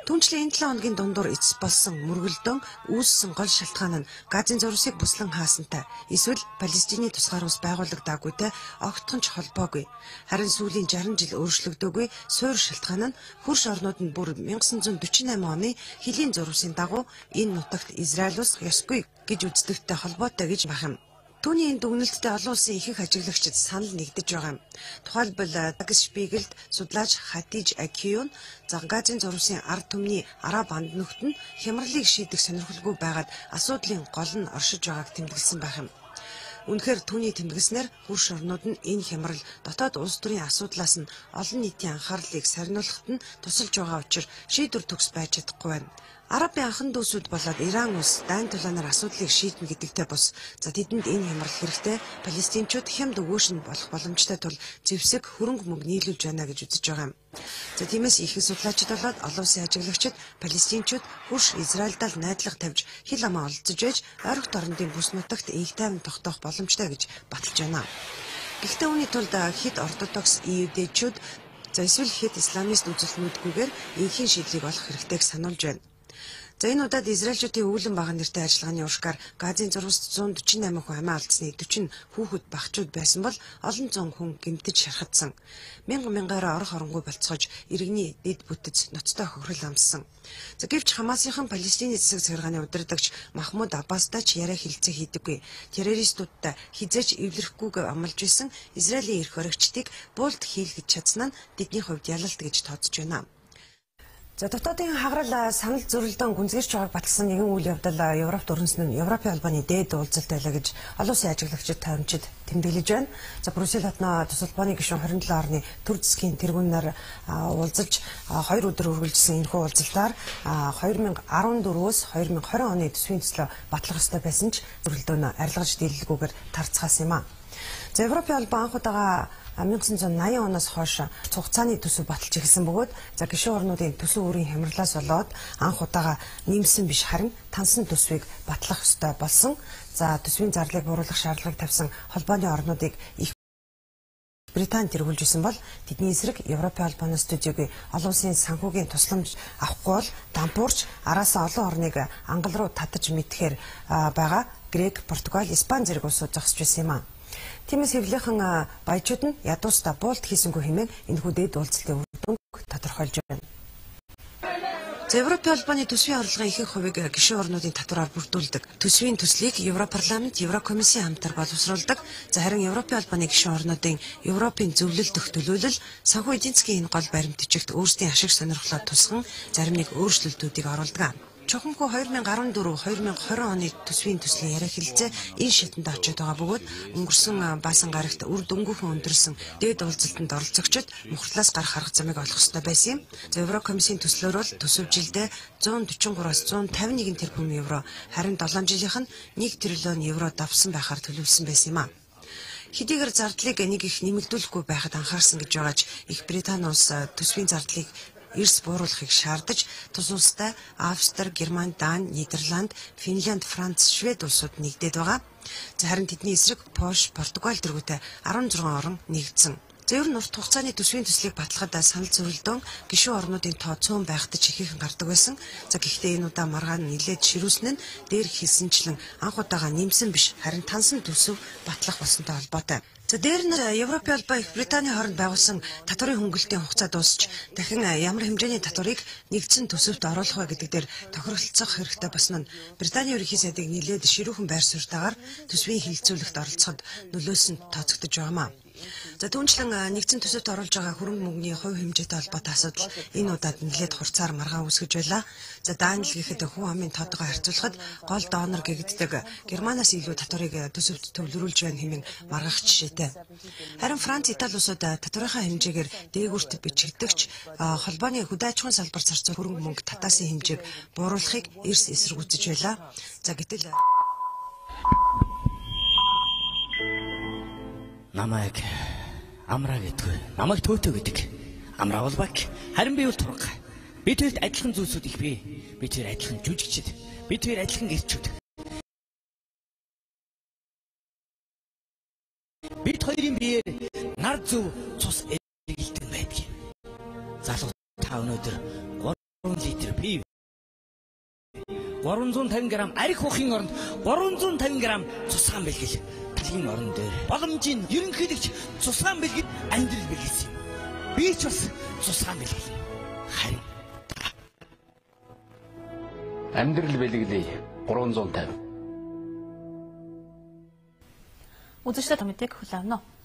Түүнчлэн энэ 7 хоногийн дундуур эцэс болсон мөргөлдөөн үүссэн гол шалтгаан нь Газын зурсыг буслан хаасантай эсвэл Палестины тусгаар ус байгуулагдаагүйтэй огтхон ч холбоогүй. Харин сүүлийн 60 жил өөрчлөгдөөгүй суур шалтгаан нь хөрш орнууд нь бүр 1948 оны Хилийн зурвсын дагуу энэ нутагт Израиль ус ёсгүй гэж үздэгтэй холбоотой гэж байх юм. Түүний энэ дүгнэлттэй олон улсын ихэнх ажиглагчид санал нэгдэж байгаа юм. Тухайлбал Tagesspiegel-д судлаач Хатиж Акиюн Газын зурвсын ард түмний араб анд нөхд нь хямралыг шийдэх сонирхолгүй байгаад асуудлын гол нь оршиж байгааг тэмдэглэсэн байх юм. Үнэхээр түүний тэмдэглэснээр хөрш орнууд нь энэ хямрал дотоод улс төрийн асуудлаас нь олон нийтийн анхаарлыг сарниулахад нь тусалж байгаа учраас шийдвэр төгс байж чадахгүй байна. Арабын анхан дүүсүүд болоод Иран улс дайн тулаанаар асуудлыг шийднэ гэдэгтэй бус. Тэдэнд энэ хямрал хэрэгтэй палестинчууд хямд өгөөшн болох боломжтой тул зэвсэг хөрөнгө мөнгө нийлүүлж байна гэж үзэж байгаа юм. Тиймээс их судлаачид болоод олон улсын ажиглагчид палестинчууд хөрш Израильдаа найдлага тавьж хил амаа олзож байж ойрох дорнодын бүс нутагт инхтайм тогтоох боломжтой гэж баталж байна. Гэхдээ үүний тулд хэд ортодокс иудейчүүд эсвэл хэд исламист үзэлтнүүдгүйгээр энэхийн шийдлийг олох хэрэгтэйг сануулж байна. Энэ удаад израильчүүдийн өвлөн бага нэртэй ажиллагааны уршгаар Газын зурвас 148 хүн амиа алдсны 40 хүүхэд багчууд байсан бол олон зуун хүн гэмтэж шархадсан. Мянгаар орох оронгүй болцоож иргэний дэд бүтэц ноцтой хохирол амссан. Гэвч Хамасынхан Палестины засаг захиргааны удирдагч Махмуд Аббастай ч яриа хэлцээ хийдэггүй. Террористуудтай хизээч эвлэрэхгүйг амлаж исэн Израилийн эрх хоригчдыг буулд хийлгэж чадсан нь тэдний хувьд ялалт гэж тооцож байна. Дотоодын хагарал санал зөрөлдөөн гүнзгийрч байгааг баталсан нэгэн үйл явдал Европт өрнөсөн нь Европын албаны дээд уулзалт байлаа гэж олон улсын ажиглагчид томчид тэмдэглэж байна. Брюссел хотноо тус албаны гишүүн 27 орны төр засгийн тэргүүнээр уулзаж 2 өдөр үргэлжилсэн энэхүү уулзалтаар 2014-өөс 2020 оны төсвийн төслөө батлах ёстой байсан ч зөрөлдөөн арилгаж дийлэлгүйгээр тарцгаас юм а. Европын албан анх удаага 1980 оноос хойш цугцааны төсөв баталж эхэлсэн бөгөөд гишүүн орнуудын төсөв үрийн хямралаас болоод анх удаага нэмсэн биш харин тансан төсвийг батлах ёстой болсон. Төсвийн зарлыг бууруулах шаардлагыг тавьсан холбооны орнуудыг их Британи тэргүүлж исэн бол тэдний эсрэг Европын албаны студиогийн олон улсын санхүүгийн тусламж авахгүй бол дампуурч араасаа олон орныг ангал руу татаж мэдхээр байгаа Грек, Португал, Испани зэрэг улсууд зогсож байсан юм а. Тиймээс хэвлийнхэн баячууд нь ядуустаа буулт хийсэнгүй хэмээн энэхүү дээд уулзалтын үр дүнг тодорхойлж байна. Европын албаны төсвийн орлогын ихэнх хувийг гишүүн орнуудын татвараар бүрдүүлдэг. Төсвийн төслийг Европарламент, Еврокомиссийн хамтар боловсруулдаг. Харин Европын албаны гишүүн орнуудын Европын зөвлөлдөх төлөөлөл санхүү эдийн засгийн энэ гол баримт бичигт өөрсдийн ашиг сонирхлоо тусган зарим нэг өөрчлөлтүүдийг оруулдаг. Чухамхүү 2014-2020 оны төсвийн төслийн яриа хэлэлцээ энэ шатанд очиод байгаа бөгөөд өнгөрсөн баасан гарагт үр дүнгүйхэн өндөрсөн дээд уулзалтанд оролцогчид мухарлаас гарах арга замыг олох ёстой байсан юм. Еврокомиссийн төслөөр бол төсөв жилдээ 143-аас 151 тэрбум евро, харин 7 жилийнх нь 1 триллион евро давсан байхаар төлөвлөсөн байсан юм а. Хэдийгээр зардлыг нэг их нэмэгдүүлэхгүй байхад анхаарсан гэж байгаач Их Британи улс төсвийн зардлыг эрс бууруулахыг шаардаж тус улстай Австри, Германи, Дани, Нидерланд, Финлянд, Франц, Швед улсууд нэгдээд байгаа. Харин тэдний эсрэг Польш, Португал дэргүүтэй 16 орн нэгдсэн. За ер нь урт хугацааны төсвийн төслийг баталгахад санал зөвлөдөн гишүүн орнуудын тоо 100 байхад ч ихээхэн гардаг байсан. За гэхдээ энэ удаа маргаан нэлээд ширүүсэн нь дээр хэлсэнчлэн анх удаага нэмсэн биш, харин тансан төсөв батлах болсонтой холбоотой. За дээр нь Европын албаа Их Британий хооронд байгуулсан татварын хөнгөлөлтийн хугацаа дуусч дахин ямар хэмжээний татварыг нэгдсэн төсөвт оруулах вэ гэдэг дээр тохиролцох хэрэгтэй болсон нь Британий ерөнхий сайдыг нэлээд ширүүхэн байр суурьтайгаар төсвийн хилцүүлэгт оролцоход нөлөөсөн тооцогдож байгаамаа. За түүнчлэн нэгдсэн төсөвт оруулж байгаа хөрөнгө мөнгөний хувь хэмжээтэй холбоотой асуудал энэ удаад нэлээд хурцаар маргаан үүсгэж байлаа. За Дани л гэхэд хүн амын тоотойгоо харьцуулахад гол донор гэгддэг Германаас илүү татварыг төсөвт төвлөрүүлж байна хэмээн маргах жишээтэй. Харин Франц, Итали улсууд татварынхаа хэмжээгээр дээгүүрт бичигдэгч холбооны хөдөө аж ахуйн салбарт зарцуулах хөрөнгө мөнгө татаасын хэмжээг бууруулахыг эрс эсэргүүцэж байлаа. За гэтэл намайг амраа гэдэггүй. Намайг төөтөө гэдэг. Амраа бол баг. Харин би бол турга. Бид хоёрт адилхан зүйлсүүд их бий. Бид хоёр адилхан жүжигчд. Бид хоёр адилхан эрчүүд. Бид хоёрын биеэр нар зөв цус эргэлдэн байдаг. Залуу та өнөөдөр 3 литр пив 350 г арх ухын оронд 350 г цусгаан бэлгэл талгийн орон дээр боломжийн ерөнхийлөгч цусгаан бэлгэд амьдрал бэлгэлсэн юм. Би ч бас цусгаан бэлгэл. Харин амьдрал бэлгэлээ 350. Үзэгчдээ та мэдээ хүлээн авна уу?